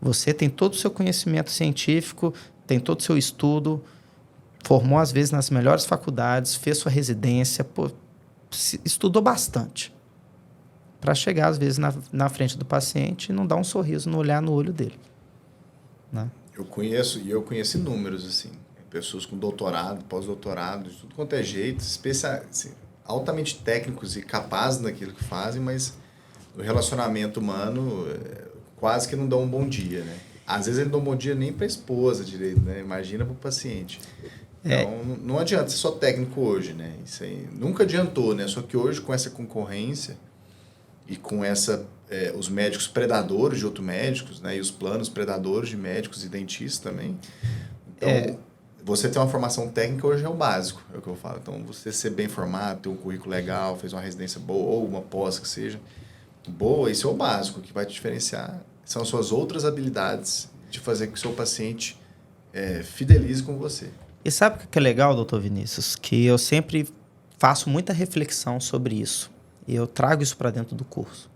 [SPEAKER 2] Você tem todo o seu conhecimento científico, tem todo o seu estudo, formou, às vezes, nas melhores faculdades, fez sua residência, estudou bastante para chegar, às vezes, na frente do paciente e não dar um sorriso, não olhar no olho dele. Né?
[SPEAKER 1] Eu conheço inúmeros, assim, pessoas com doutorado, pós-doutorado, de tudo quanto é jeito, assim, altamente técnicos e capazes naquilo que fazem, mas o relacionamento humano quase que não dá um bom dia, né? Às vezes ele não dá um bom dia nem para a esposa direito, né? Imagina para o paciente. Então, não adianta ser só técnico hoje, né? Isso aí nunca adiantou, né? Só que hoje, com essa concorrência e com os médicos predadores de outros médicos, né? E os planos predadores de médicos e dentistas também. Então, você ter uma formação técnica hoje é o básico, é o que eu falo. Então, você ser bem formado, ter um currículo legal, fez uma residência boa ou uma pós que seja boa, isso é o básico, que vai te diferenciar. São as suas outras habilidades de fazer com que o seu paciente fidelize com você.
[SPEAKER 2] E sabe o que é legal, doutor Vinícius? Que eu sempre faço muita reflexão sobre isso. E eu trago isso para dentro do curso.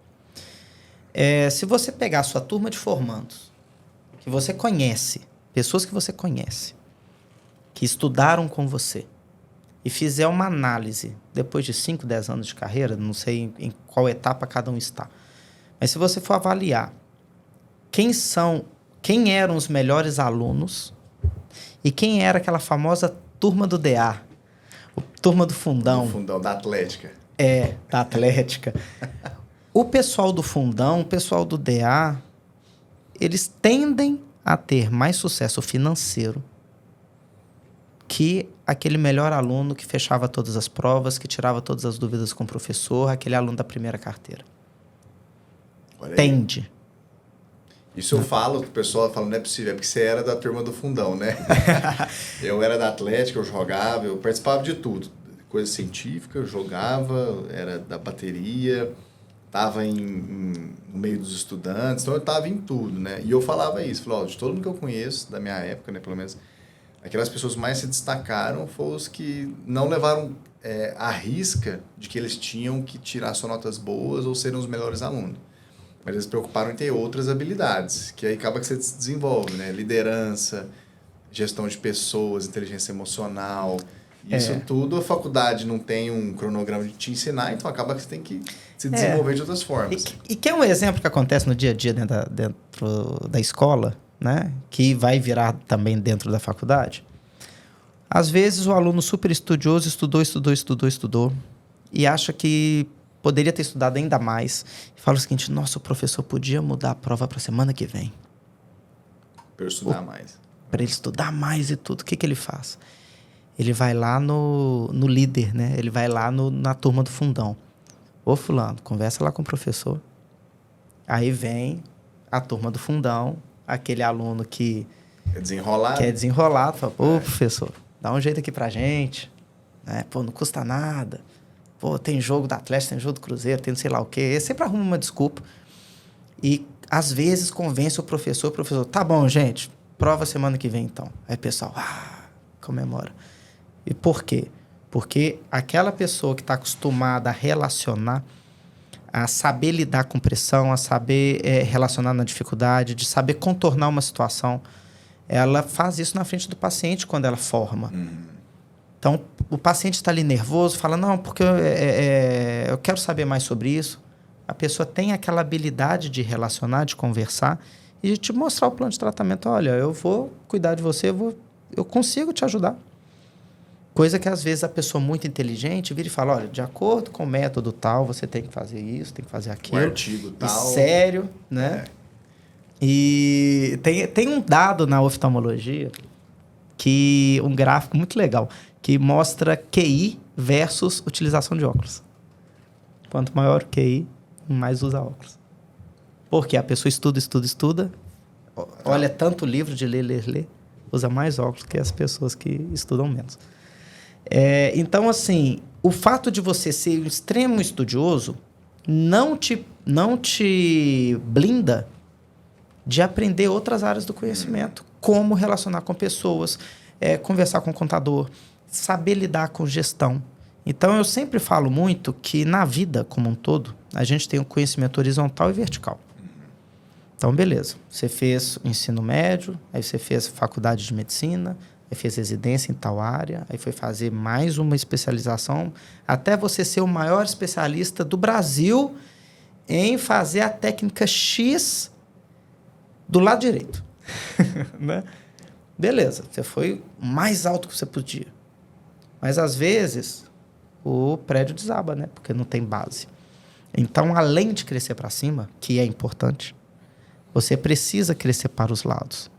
[SPEAKER 2] Se você pegar a sua turma de formandos, que você conhece, pessoas que você conhece, que estudaram com você, e fizer uma análise, depois de 5, 10 anos de carreira, não sei em qual etapa cada um está, mas se você for avaliar quem eram os melhores alunos e quem era aquela famosa turma do DA, turma do fundão.
[SPEAKER 1] Do fundão, da Atlética.
[SPEAKER 2] Da Atlética. O pessoal do fundão, o pessoal do DA, eles tendem a ter mais sucesso financeiro que aquele melhor aluno que fechava todas as provas, que tirava todas as dúvidas com o professor, aquele aluno da primeira carteira. Tende.
[SPEAKER 1] Isso eu falo, o pessoal fala, não é possível, é porque você era da turma do fundão, né? Eu era da Atlética, eu jogava, eu participava de tudo. Coisa científica, eu jogava, era da bateria, estava no meio dos estudantes, então eu estava em tudo, né? E eu falava isso, falava, de todo mundo que eu conheço, da minha época, né, pelo menos, aquelas pessoas mais se destacaram foram os que não levaram a risca de que eles tinham que tirar só notas boas ou serem os melhores alunos. Mas eles se preocuparam em ter outras habilidades, que aí acaba que você desenvolve, né? Liderança, gestão de pessoas, inteligência emocional. Isso tudo a faculdade não tem um cronograma de te ensinar, então acaba que você tem que se desenvolver de outras formas.
[SPEAKER 2] E que é um exemplo que acontece no dia a dia dentro da escola, né? Que vai virar também dentro da faculdade. Às vezes o aluno super estudioso estudou e acha que poderia ter estudado ainda mais. E fala o seguinte, nossa, o professor podia mudar a prova para a semana que vem.
[SPEAKER 1] Para eu estudar mais.
[SPEAKER 2] Para ele estudar mais e tudo. O que ele faz? Ele vai lá no líder, né? Ele vai lá na turma do fundão. Ô fulano, conversa lá com o professor. Aí vem a turma do fundão, aquele aluno que
[SPEAKER 1] é desenrolado.
[SPEAKER 2] Fala, pô, professor, dá um jeito aqui pra gente. Né? Pô, não custa nada. Pô, tem jogo da Atlético, tem jogo do Cruzeiro, tem não sei lá o quê. Ele sempre arruma uma desculpa. E, às vezes, convence o professor, tá bom, gente, prova semana que vem, então. Aí o pessoal, comemora. E por quê? Porque aquela pessoa que está acostumada a relacionar, a saber lidar com pressão, a saber relacionar na dificuldade, de saber contornar uma situação, ela faz isso na frente do paciente quando ela forma. Então, o paciente está ali nervoso, fala, não, porque eu quero saber mais sobre isso. A pessoa tem aquela habilidade de relacionar, de conversar e de te mostrar o plano de tratamento. Olha, eu vou cuidar de você, eu consigo te ajudar. Coisa que, às vezes, a pessoa muito inteligente vira e fala, olha, de acordo com o método tal, você tem que fazer isso, tem que fazer aquilo.
[SPEAKER 1] O artigo tal.
[SPEAKER 2] Sério, né? E tem um dado na oftalmologia, um gráfico muito legal, que mostra QI versus utilização de óculos. Quanto maior o QI, mais usa óculos. Porque a pessoa estuda, olha tanto livro de ler, usa mais óculos que as pessoas que estudam menos. Então, assim, o fato de você ser um extremo estudioso não te blinda de aprender outras áreas do conhecimento, como relacionar com pessoas, conversar com o contador, saber lidar com gestão. Então, eu sempre falo muito que na vida como um todo, a gente tem um conhecimento horizontal e vertical. Então, beleza. Você fez o ensino médio, aí você fez faculdade de medicina, aí fez residência em tal área, aí foi fazer mais uma especialização, até você ser o maior especialista do Brasil em fazer a técnica X do lado direito. Né? Beleza, você foi o mais alto que você podia. Mas, às vezes, o prédio desaba, né? Porque não tem base. Então, além de crescer para cima, que é importante, você precisa crescer para os lados.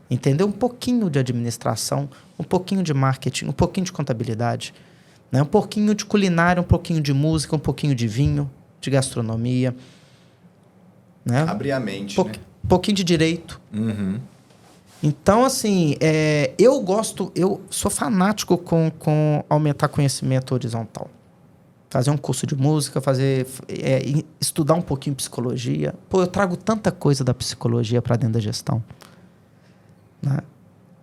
[SPEAKER 2] Entender um pouquinho de administração, um pouquinho de marketing, um pouquinho de contabilidade, né? Um pouquinho de culinária, um pouquinho de música, um pouquinho de vinho, de gastronomia. Né?
[SPEAKER 1] Abrir a mente, né?
[SPEAKER 2] Um pouquinho de direito. Então, assim, eu sou fanático com aumentar conhecimento horizontal. Fazer um curso de música, estudar um pouquinho psicologia. Pô, eu trago tanta coisa da psicologia para dentro da gestão. Né?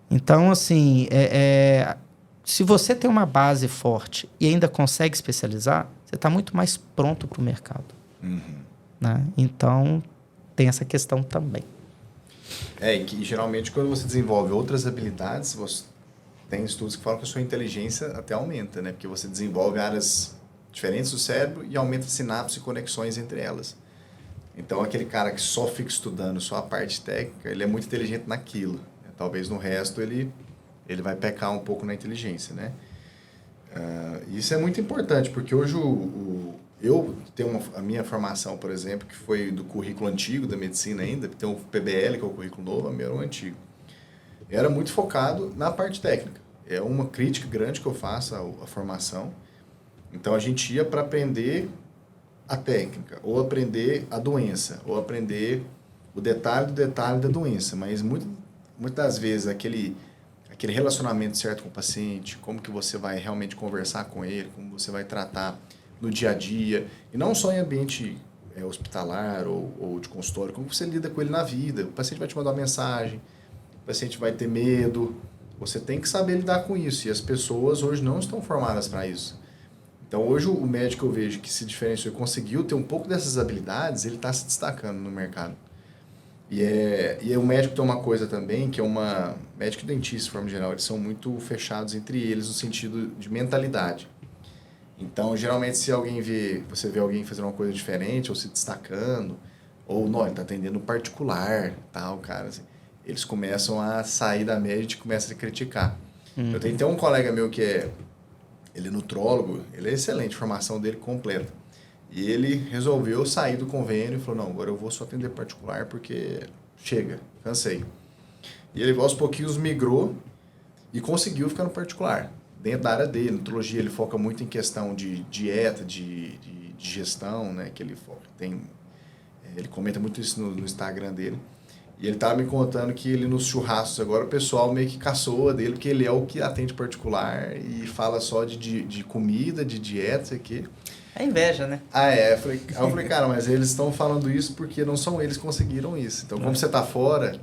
[SPEAKER 2] Então, assim, se você tem uma base forte e ainda consegue especializar, você está muito mais pronto para o mercado. Né? Então, tem essa questão também.
[SPEAKER 1] E que geralmente quando você desenvolve outras habilidades, tem estudos que falam que a sua inteligência até aumenta, né? Porque você desenvolve áreas diferentes do cérebro e aumenta sinapses e conexões entre elas. Então, aquele cara que só fica estudando só a parte técnica, ele é muito inteligente naquilo, né? Talvez no resto ele vai pecar um pouco na inteligência, né? Isso é muito importante, porque hoje eu tenho a minha formação, por exemplo, que foi do currículo antigo da medicina ainda, que tem o PBL, que é o currículo novo, a minha era o antigo. Era muito focado na parte técnica. É uma crítica grande que eu faço à formação. Então, a gente ia para aprender a técnica, ou aprender a doença, ou aprender o detalhe do detalhe da doença. Mas muitas das vezes aquele relacionamento certo com o paciente, como que você vai realmente conversar com ele, como você vai tratar no dia a dia, e não só em ambiente hospitalar ou de consultório, como você lida com ele na vida. O paciente vai te mandar uma mensagem, o paciente vai ter medo, você tem que saber lidar com isso, e as pessoas hoje não estão formadas para isso. Então, hoje, o médico eu vejo que se diferenciou e conseguiu ter um pouco dessas habilidades, ele está se destacando no mercado. E o médico tem uma coisa também, que é médico e dentista, de forma geral, eles são muito fechados entre eles no sentido de mentalidade. Então, geralmente, se você vê alguém fazendo uma coisa diferente, ou se destacando, ou não, ele está atendendo particular, tal, cara, assim, eles começam a sair da média e a gente começa a criticar. Eu tenho até um colega meu que ele é nutrólogo, ele é excelente, a formação dele completa. E ele resolveu sair do convênio e falou, não, agora eu vou só atender particular porque chega, cansei. E ele aos pouquinhos migrou e conseguiu ficar no particular. Dentro da área dele, nutrologia, ele foca muito em questão de dieta, de digestão, né? Que ele foca. Ele comenta muito isso no Instagram dele. E ele estava me contando que ele nos churrascos agora, o pessoal meio que caçoa dele, porque ele é o que atende particular e fala só de comida, de dieta, isso aqui.
[SPEAKER 2] É inveja, né?
[SPEAKER 1] Eu falei, cara, mas eles estão falando isso porque não são eles que conseguiram isso. Então, como você está fora,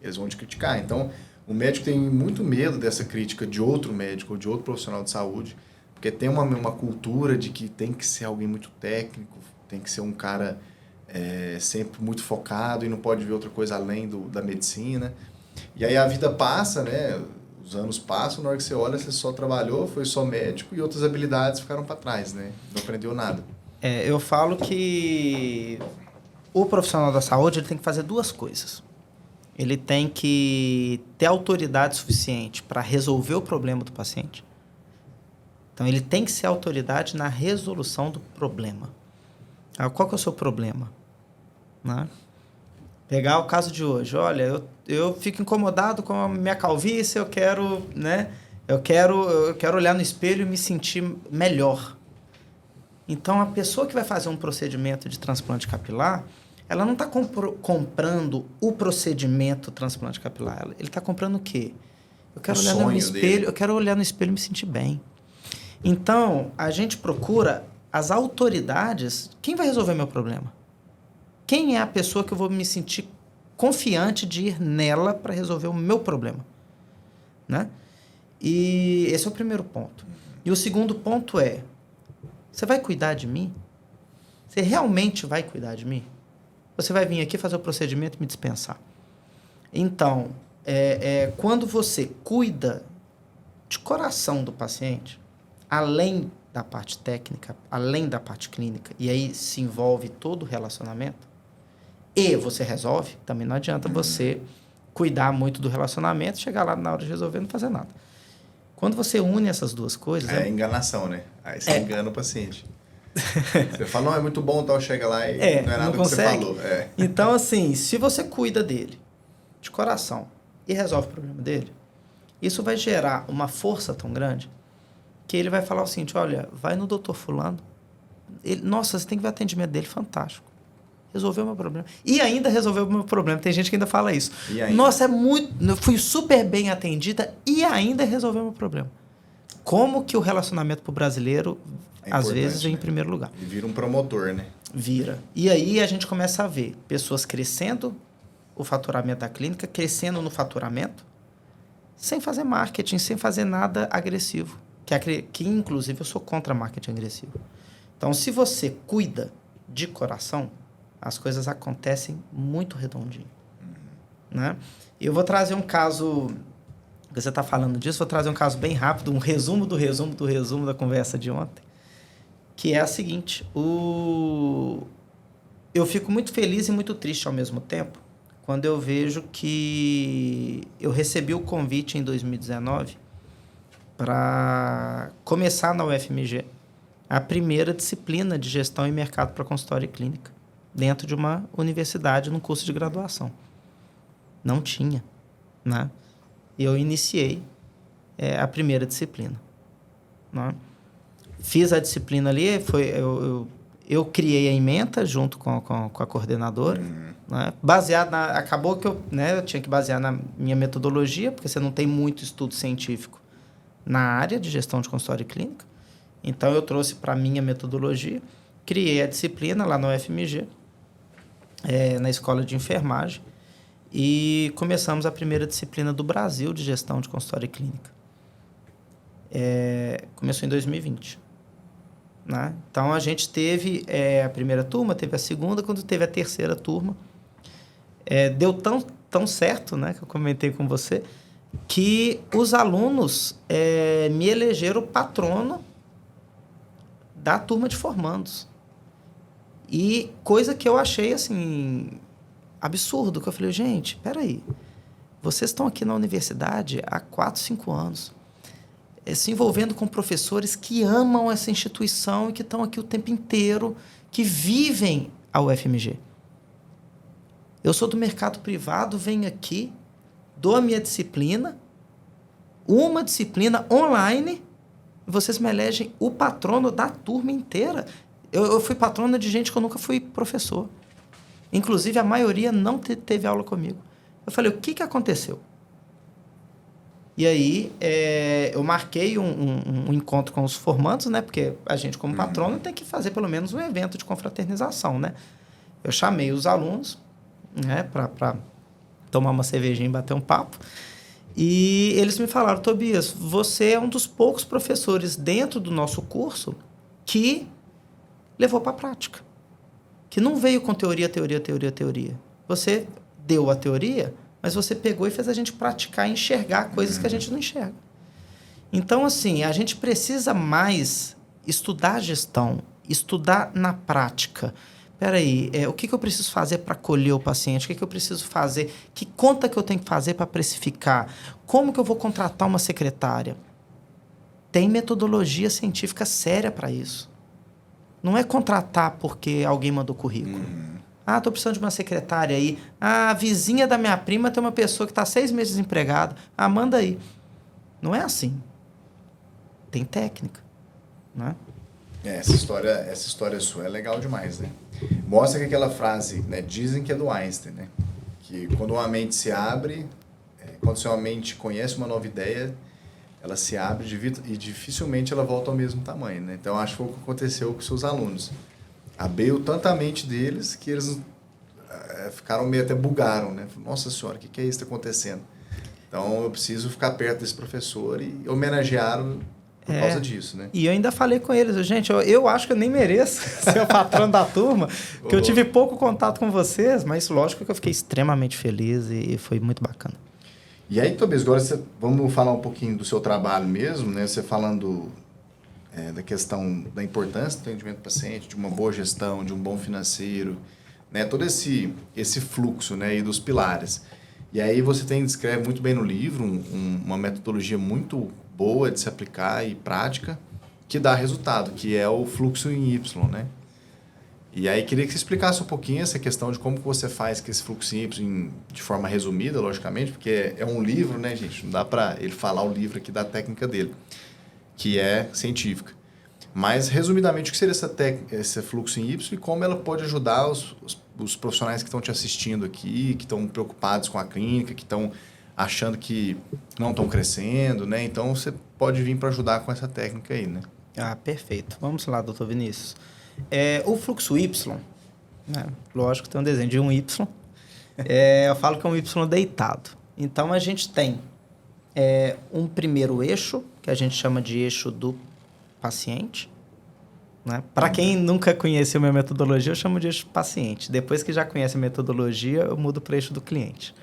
[SPEAKER 1] eles vão te criticar. Então, o médico tem muito medo dessa crítica de outro médico ou de outro profissional de saúde, porque tem uma cultura de que tem que ser alguém muito técnico, tem que ser um cara sempre muito focado e não pode ver outra coisa além da medicina. E aí a vida passa, né? Os anos passam, na hora que você olha, você só trabalhou, foi só médico e outras habilidades ficaram para trás, né? Não aprendeu nada.
[SPEAKER 2] Eu falo que o profissional da saúde ele tem que fazer duas coisas. Ele tem que ter autoridade suficiente para resolver o problema do paciente. Então, ele tem que ser autoridade na resolução do problema. Qual que é o seu problema? Né? Pegar o caso de hoje. Olha, eu fico incomodado com a minha calvície, eu quero olhar no espelho e me sentir melhor. Então, a pessoa que vai fazer um procedimento de transplante capilar, ela não está comprando o procedimento transplante capilar. Ele está comprando o quê? Eu quero olhar no espelho, eu quero olhar no espelho e me sentir bem. Então, a gente procura as autoridades. Quem vai resolver meu problema? Quem é a pessoa que eu vou me sentir confiante de ir nela para resolver o meu problema? Né? E esse é o primeiro ponto. E o segundo ponto é, você vai cuidar de mim? Você realmente vai cuidar de mim? Você vai vir aqui fazer o procedimento e me dispensar. Então, quando você cuida de coração do paciente, além da parte técnica, além da parte clínica, e aí se envolve todo o relacionamento, e você resolve, também não adianta você cuidar muito do relacionamento, chegar lá na hora de resolver e não fazer nada. Quando você une essas duas coisas...
[SPEAKER 1] É enganação, né? Aí você engana o paciente. Você fala, não, é muito bom, tal, chega lá e não é nada que você falou.
[SPEAKER 2] Então, assim, se você cuida dele de coração e resolve o problema dele, isso vai gerar uma força tão grande que ele vai falar o seguinte, olha, vai no doutor fulano, nossa, você tem que ver o atendimento dele, fantástico. Resolveu o meu problema. E ainda resolveu o meu problema. Tem gente que ainda fala isso. Nossa, eu fui super bem atendida e ainda resolveu o meu problema. Como que o relacionamento pro brasileiro, às vezes, vem em primeiro lugar.
[SPEAKER 1] E vira um promotor, né?
[SPEAKER 2] Vira. E aí a gente começa a ver pessoas crescendo o faturamento da clínica, crescendo no faturamento, sem fazer marketing, sem fazer nada agressivo. Que inclusive, eu sou contra marketing agressivo. Então, se você cuida de coração, as coisas acontecem muito redondinho. né? Eu vou trazer um caso, você está falando disso, vou trazer um caso bem rápido, um resumo do resumo do resumo da conversa de ontem, que é a seguinte, eu fico muito feliz e muito triste ao mesmo tempo, quando eu vejo que eu recebi o convite em 2019 para começar na UFMG a primeira disciplina de gestão e mercado para consultório e clínica, dentro de uma universidade, num curso de graduação. Não tinha, né? Eu iniciei a primeira disciplina, né? Fiz a disciplina ali, eu criei a ementa junto com a coordenadora, né? Acabou que eu tinha que basear na minha metodologia, porque você não tem muito estudo científico na área de gestão de consultório e clínica. Então, eu trouxe para a minha metodologia, criei a disciplina lá no UFMG, na escola de enfermagem, e começamos a primeira disciplina do Brasil de gestão de consultório e clínica. Começou em 2020. Né? Então, a gente teve a primeira turma, teve a segunda, quando teve a terceira turma, deu tão certo, né, que eu comentei com você, que os alunos me elegeram patrono da turma de formandos. E coisa que eu achei, assim, absurdo, que eu falei, gente, peraí, vocês estão aqui na universidade há 4, 5 anos, se envolvendo com professores que amam essa instituição e que estão aqui o tempo inteiro, que vivem a UFMG. Eu sou do mercado privado, venho aqui, dou a minha disciplina, uma disciplina online, e vocês me elegem o patrono da turma inteira. Eu fui patrono de gente que eu nunca fui professor. Inclusive, a maioria não teve aula comigo. Eu falei, o que aconteceu? E aí, eu marquei um encontro com os formandos, né? Porque a gente, como patrono, tem que fazer pelo menos um evento de confraternização, né? Eu chamei os alunos, né, para tomar uma cervejinha e bater um papo. E eles me falaram, Tobias, você é um dos poucos professores dentro do nosso curso que levou para a prática. Que não veio com teoria. Você deu a teoria, mas você pegou e fez a gente praticar e enxergar coisas que a gente não enxerga. Então, assim, a gente precisa mais estudar gestão, estudar na prática. Peraí, o que eu preciso fazer para acolher o paciente? O que eu preciso fazer? Que conta que eu tenho que fazer para precificar? Como que eu vou contratar uma secretária? Tem metodologia científica séria para isso. Não é contratar porque alguém mandou currículo. Estou precisando de uma secretária aí. A vizinha da minha prima tem uma pessoa que está 6 meses desempregada. Manda aí. Não é assim. Tem técnica, né?
[SPEAKER 1] Essa história sua é legal demais, né? Mostra que aquela frase, né, dizem que é do Einstein, né? Que quando uma mente se abre, quando sua mente conhece uma nova ideia, ela se abre e dificilmente ela volta ao mesmo tamanho, né? Então, acho que foi o que aconteceu com seus alunos. Abriu tanta a mente deles que eles ficaram meio até bugaram, né? Nossa senhora, o que é isso que está acontecendo? Então, eu preciso ficar perto desse professor e homenageá-lo por causa disso, né?
[SPEAKER 2] E eu ainda falei com eles, gente, eu acho que eu nem mereço ser o patrão da turma, porque eu tive pouco contato com vocês, mas lógico que eu fiquei extremamente feliz e foi muito bacana.
[SPEAKER 1] E aí, Tobias, agora vamos falar um pouquinho do seu trabalho mesmo, né? Você falando da questão da importância do atendimento do paciente, de uma boa gestão, de um bom financeiro, né? Todo esse fluxo, né? E dos pilares. E aí você descreve muito bem no livro uma metodologia muito boa de se aplicar e prática, que dá resultado, que é o fluxo em Y, né? E aí queria que você explicasse um pouquinho essa questão de como que você faz que esse fluxo em Y de forma resumida, logicamente, porque é um livro, né, gente? Não dá para ele falar o livro aqui da técnica dele, que é científica. Mas, resumidamente, o que seria esse fluxo em Y e como ela pode ajudar os profissionais que estão te assistindo aqui, que estão preocupados com a clínica, que estão achando que não estão crescendo, né? Então, você pode vir para ajudar com essa técnica aí, né?
[SPEAKER 2] Perfeito. Vamos lá, doutor Vinícius. O fluxo Y, né? Lógico, tem um desenho de um Y. Eu falo que é um Y deitado. Então, a gente tem um primeiro eixo, que a gente chama de eixo do paciente, Né? Para quem nunca conheceu minha metodologia, eu chamo de eixo paciente. Depois que já conhece a metodologia, eu mudo para o eixo do cliente.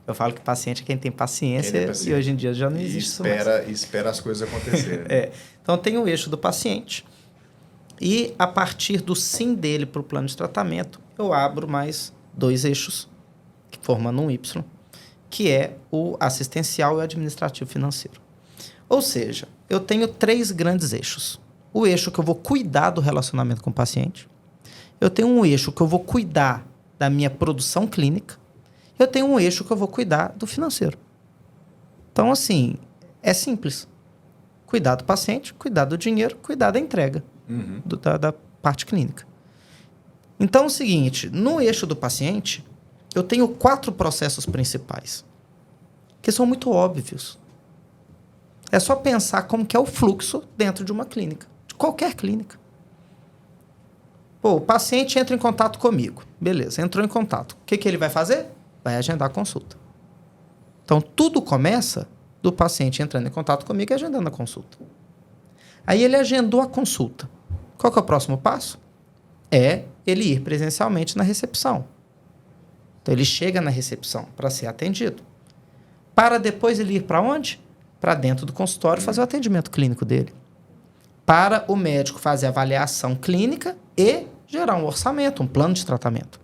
[SPEAKER 2] Eu falo que paciente é quem tem paciência, e hoje em dia já não existe isso mais.
[SPEAKER 1] Espera as coisas acontecerem.
[SPEAKER 2] Então, tem o eixo do paciente e, a partir do sim dele para o plano de tratamento, eu abro mais 2 eixos, formando um Y, que é o assistencial e o administrativo financeiro. Ou seja, eu tenho 3 grandes eixos. O eixo que eu vou cuidar do relacionamento com o paciente. Eu tenho um eixo que eu vou cuidar da minha produção clínica. Eu tenho um eixo que eu vou cuidar do financeiro. Então, assim, é simples. Cuidar do paciente, cuidar do dinheiro, cuidar da entrega da parte clínica. Então, é o seguinte, no eixo do paciente, eu tenho 4 processos principais, que são muito óbvios. É só pensar como que é o fluxo dentro de uma clínica. Qualquer clínica. O paciente entra em contato comigo. Beleza, entrou em contato. O que ele vai fazer? Vai agendar a consulta. Então, tudo começa do paciente entrando em contato comigo e agendando a consulta. Aí ele agendou a consulta. Qual que é o próximo passo? É ele ir presencialmente na recepção. Então, ele chega na recepção para ser atendido. Para depois ele ir para onde? Para dentro do consultório fazer o atendimento clínico dele. Para o médico fazer a avaliação clínica e gerar um orçamento, um plano de tratamento.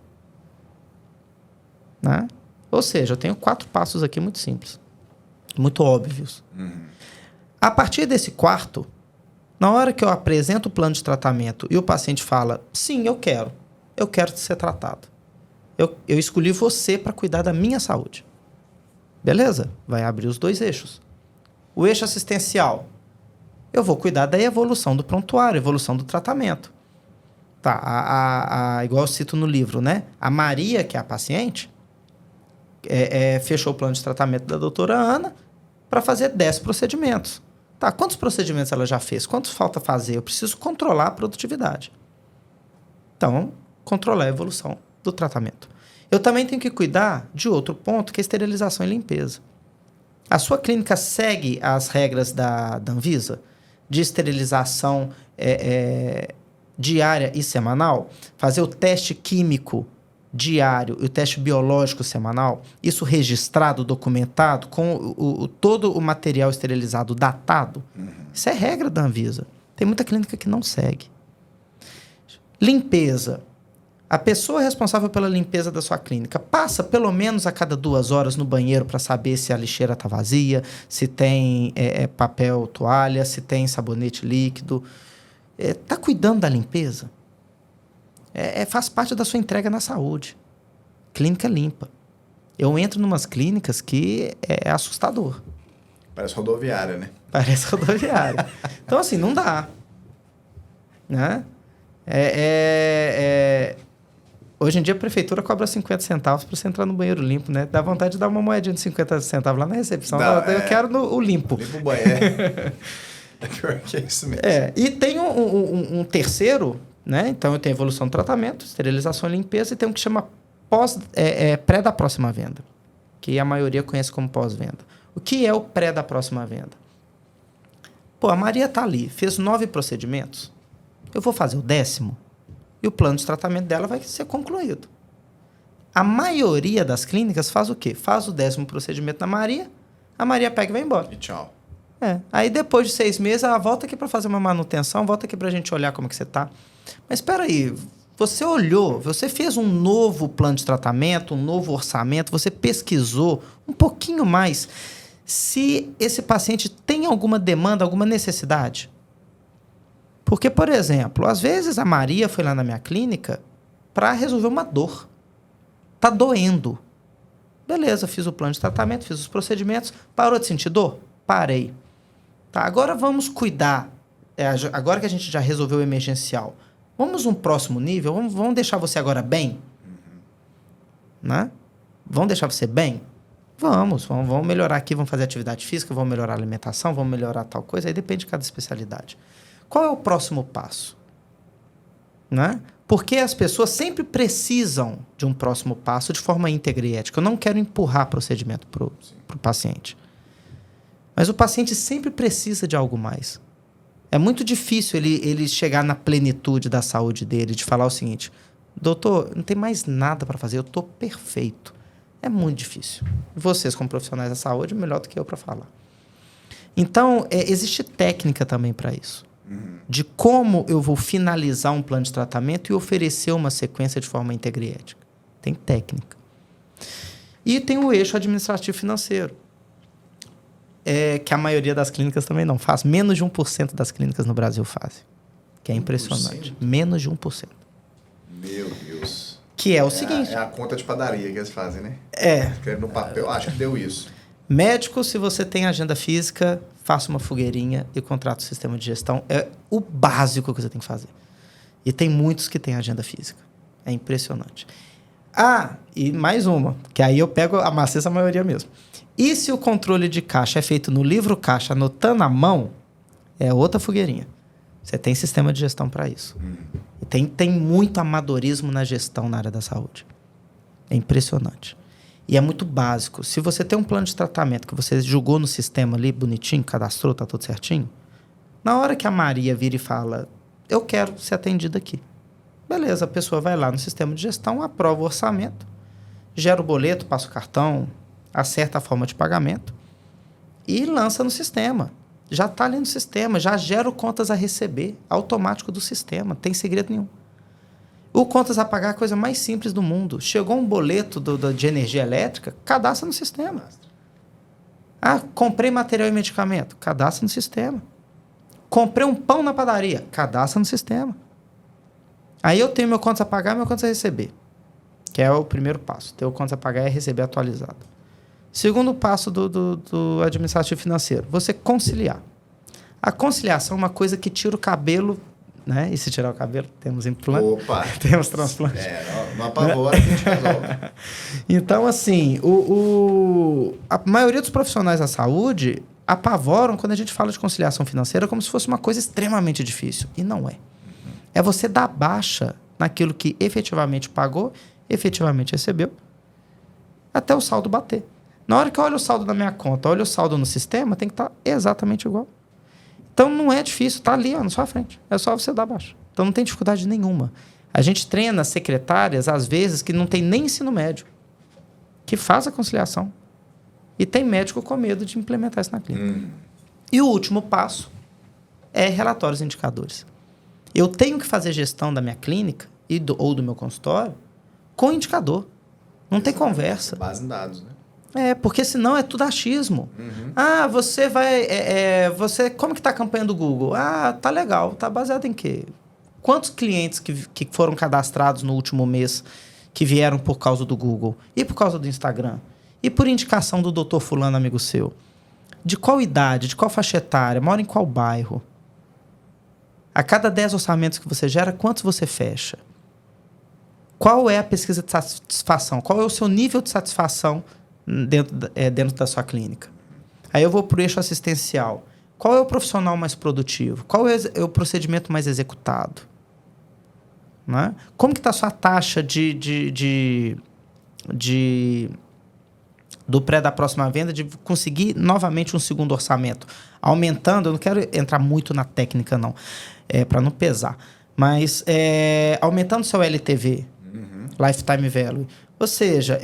[SPEAKER 2] Né? Ou seja, eu tenho 4 passos aqui muito simples, muito óbvios. A partir desse 4º, na hora que eu apresento o plano de tratamento e o paciente fala, sim, eu quero ser tratado. Eu escolhi você para cuidar da minha saúde. Beleza? Vai abrir os 2 eixos. O eixo assistencial, eu vou cuidar da evolução do prontuário, evolução do tratamento. Tá, igual eu cito no livro, né? A Maria, que é a paciente, fechou o plano de tratamento da doutora Ana para fazer 10 procedimentos. Tá, quantos procedimentos ela já fez? Quantos falta fazer? Eu preciso controlar a produtividade. Então, controlar a evolução do tratamento. Eu também tenho que cuidar de outro ponto, que é esterilização e limpeza. A sua clínica segue as regras da Anvisa? De esterilização diária e semanal? Fazer o teste químico diário e o teste biológico semanal? Isso registrado, documentado, com todo o material esterilizado datado? Isso é regra da Anvisa. Tem muita clínica que não segue. Limpeza. A pessoa responsável pela limpeza da sua clínica passa pelo menos a cada 2 horas no banheiro para saber se a lixeira está vazia, se tem papel toalha, se tem sabonete líquido. Está cuidando da limpeza? Faz parte da sua entrega na saúde. Clínica limpa. Eu entro em umas clínicas que é assustador.
[SPEAKER 1] Parece rodoviária, né?
[SPEAKER 2] Parece rodoviária. Então, assim, não dá. Né? Hoje em dia a prefeitura cobra 50 centavos para você entrar no banheiro limpo, né? Dá vontade de dar uma moedinha de 50 centavos lá na recepção. Eu quero o limpo.
[SPEAKER 1] Limpo o banheiro. É pior que isso mesmo.
[SPEAKER 2] E tem um terceiro, né? Então eu tenho evolução do tratamento, esterilização e limpeza, e tem um que chama pré da próxima venda, que a maioria conhece como pós-venda. O que é o pré da próxima venda? A Maria está ali, fez 9 procedimentos. Eu vou fazer o 10º. E o plano de tratamento dela vai ser concluído. A maioria das clínicas faz o quê? Faz o 10º procedimento na Maria, a Maria pega e vai embora.
[SPEAKER 1] E tchau.
[SPEAKER 2] Aí depois de 6 meses, ela volta aqui para fazer uma manutenção, volta aqui para a gente olhar como que você está. Mas espera aí, você olhou, você fez um novo plano de tratamento, um novo orçamento, você pesquisou um pouquinho mais se esse paciente tem alguma demanda, alguma necessidade. Porque, por exemplo, às vezes a Maria foi lá na minha clínica para resolver uma dor. Tá doendo. Beleza, fiz o plano de tratamento, fiz os procedimentos. Parou de sentir dor? Parei. Tá, agora vamos cuidar. Agora que a gente já resolveu o emergencial, vamos um próximo nível? Vamos deixar você agora bem? Né? Vamos deixar você bem? Vamos melhorar aqui, vamos fazer atividade física, vamos melhorar a alimentação, vamos melhorar tal coisa. Aí depende de cada especialidade. Qual é o próximo passo? Né? Porque as pessoas sempre precisam de um próximo passo de forma íntegra e ética. Eu não quero empurrar procedimento para o paciente. Mas o paciente sempre precisa de algo mais. É muito difícil ele chegar na plenitude da saúde dele, de falar o seguinte: doutor, não tem mais nada para fazer, eu estou perfeito. É muito difícil. Vocês, como profissionais da saúde, melhor do que eu para falar. Então, existe técnica também para isso. De como eu vou finalizar um plano de tratamento e oferecer uma sequência de forma íntegra e ética. Tem técnica. E tem o eixo administrativo financeiro, que a maioria das clínicas também não faz. Menos de 1% das clínicas no Brasil fazem. Que é impressionante. 1%? Menos de 1%.
[SPEAKER 1] Meu Deus.
[SPEAKER 2] Que é o seguinte...
[SPEAKER 1] É a conta de padaria que eles fazem, né?
[SPEAKER 2] Escreve
[SPEAKER 1] no papel, acho que deu isso.
[SPEAKER 2] Médico, se você tem agenda física, faça uma fogueirinha e contrata o sistema de gestão. É o básico que você tem que fazer. E tem muitos que têm agenda física. É impressionante. E mais uma, que aí eu pego a maciça a maioria mesmo. E se o controle de caixa é feito no livro caixa, anotando à mão, é outra fogueirinha. Você tem sistema de gestão para isso. E tem muito amadorismo na gestão na área da saúde. É impressionante. E é muito básico. Se você tem um plano de tratamento que você jogou no sistema ali, bonitinho, cadastrou, tá tudo certinho, na hora que a Maria vira e fala, eu quero ser atendida aqui. Beleza, a pessoa vai lá no sistema de gestão, aprova o orçamento, gera o boleto, passa o cartão, acerta a forma de pagamento e lança no sistema. Já está ali no sistema, já gera o contas a receber, automático do sistema, não tem segredo nenhum. O contas a pagar é a coisa mais simples do mundo. Chegou um boleto de energia elétrica, cadastra no sistema. Comprei material e medicamento, cadastra no sistema. Comprei um pão na padaria, cadastra no sistema. Aí eu tenho meu contas a pagar e meu contas a receber, que é o primeiro passo. Ter o contas a pagar e receber atualizado. Segundo passo do administrativo financeiro, você conciliar. A conciliação é uma coisa que tira o cabelo, né? E se tirar o cabelo, temos implante.
[SPEAKER 1] Opa!
[SPEAKER 2] Temos transplante.
[SPEAKER 1] Não apavora que a gente resolve.
[SPEAKER 2] Então, assim, a maioria dos profissionais da saúde apavoram quando a gente fala de conciliação financeira como se fosse uma coisa extremamente difícil. E não é. É você dar baixa naquilo que efetivamente pagou, efetivamente recebeu, até o saldo bater. Na hora que eu olho o saldo da minha conta, olho o saldo no sistema, tem que estar exatamente igual. Então, não é difícil, está ali, na sua frente. É só você dar baixa. Então, não tem dificuldade nenhuma. A gente treina secretárias, às vezes, que não tem nem ensino médio, que faz a conciliação. E tem médico com medo de implementar isso na clínica. E o último passo é relatórios e indicadores. Eu tenho que fazer gestão da minha clínica ou do meu consultório com indicador. Não tem conversa.
[SPEAKER 1] Base em dados, né?
[SPEAKER 2] Porque senão é tudo achismo. Você vai... como que tá a campanha do Google? Tá legal. Tá baseado em quê? Quantos clientes que foram cadastrados no último mês que vieram por causa do Google? E por causa do Instagram? E por indicação do doutor fulano, amigo seu? De qual idade? De qual faixa etária? Mora em qual bairro? A cada 10 orçamentos que você gera, quantos você fecha? Qual é a pesquisa de satisfação? Qual é o seu nível de satisfação dentro da sua clínica? Aí eu vou para o eixo assistencial. Qual é o profissional mais produtivo? Qual é o procedimento mais executado? Né? Como que está a sua taxa do pré da próxima venda de conseguir novamente um segundo orçamento? Aumentando, eu não quero entrar muito na técnica, não, para não pesar, mas aumentando seu LTV, Lifetime Value. Ou seja,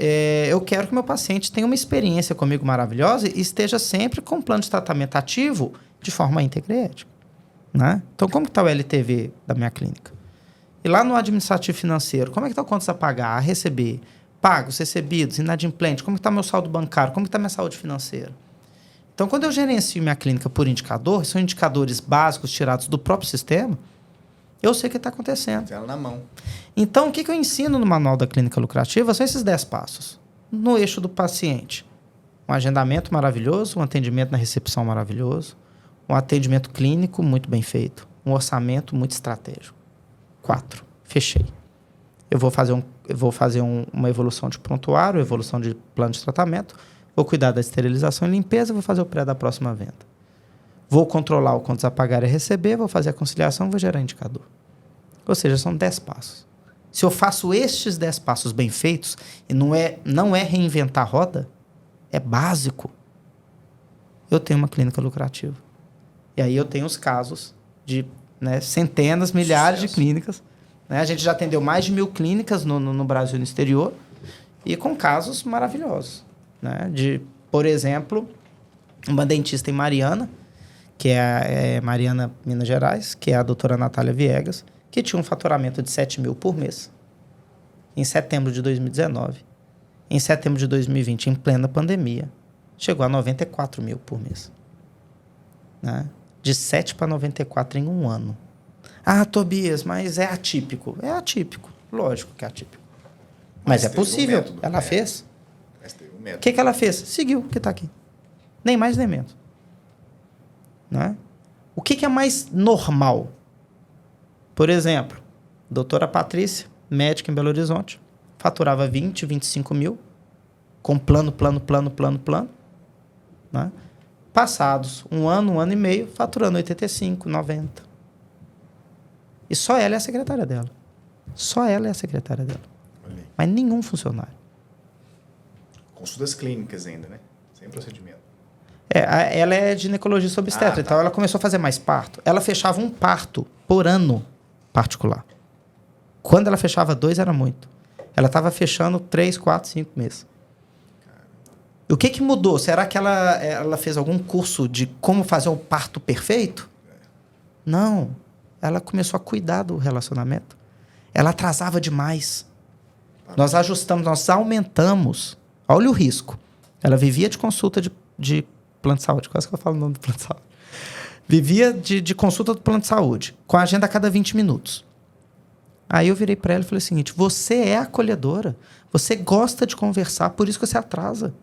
[SPEAKER 2] eu quero que meu paciente tenha uma experiência comigo maravilhosa e esteja sempre com um plano de tratamento ativo de forma íntegra e ética. Né? Então, como está o LTV da minha clínica? E lá no administrativo financeiro, como é que está o contas a pagar, a receber, pagos, recebidos, inadimplente, como está meu saldo bancário, como está minha saúde financeira? Então, quando eu gerencio minha clínica por indicador, são indicadores básicos tirados do próprio sistema, eu sei o que está acontecendo.
[SPEAKER 1] Ela na mão.
[SPEAKER 2] Então, o que eu ensino no Manual da Clínica Lucrativa são esses 10 passos. No eixo do paciente, um agendamento maravilhoso, um atendimento na recepção maravilhoso, um atendimento clínico muito bem feito, um orçamento muito estratégico. 4. Fechei. Eu vou fazer uma evolução de prontuário, evolução de plano de tratamento, vou cuidar da esterilização e limpeza, vou fazer o pré da próxima venda. Vou controlar o quantos a pagar e receber, vou fazer a conciliação, vou gerar indicador. Ou seja, são 10 passos. Se eu faço estes 10 passos bem feitos, e não é reinventar a roda, é básico, eu tenho uma clínica lucrativa. E aí eu tenho os casos de centenas, milhares
[SPEAKER 1] Sucesso.
[SPEAKER 2] de clínicas. Né? A gente já atendeu mais de 1.000 clínicas no Brasil e no exterior, e com casos maravilhosos. Né? Por exemplo, uma dentista em Mariana, que é Mariana, Minas Gerais, que é a doutora Natália Viegas, que tinha um faturamento de 7 mil por mês, em setembro de 2019. Em setembro de 2020, em plena pandemia, chegou a 94 mil por mês. Né? De 7 para 94 em um ano. Ah, Tobias, mas é atípico. É atípico, lógico que é atípico. Mas é possível. Ela fez.
[SPEAKER 1] Mas teve um método.
[SPEAKER 2] O que ela fez? Seguiu o que está aqui. Nem mais nem menos. Né? O que é mais normal? Por exemplo, doutora Patrícia, médica em Belo Horizonte, faturava 20, 25 mil, com plano. Né? Passados um ano e meio, faturando 85, 90. E só ela é a secretária dela. Só ela é a secretária dela. Mas nenhum funcionário.
[SPEAKER 1] Consultas clínicas ainda, né? Sem procedimento.
[SPEAKER 2] Ela é ginecologista obstetra, então ela começou a fazer mais parto. Ela fechava um parto por ano particular. Quando ela fechava 2, era muito. Ela estava fechando 3, 4, 5 meses. O que mudou? Será que ela fez algum curso de como fazer um parto perfeito? Não. Ela começou a cuidar do relacionamento. Ela atrasava demais. Nós ajustamos, nós aumentamos. Olha o risco. Ela vivia de consulta de plano de saúde. Quase que eu falo o nome do plano de saúde. Vivia de consulta do plano de saúde, com a agenda a cada 20 minutos. Aí eu virei para ela e falei o seguinte: você é acolhedora. Você gosta de conversar, por isso que você atrasa.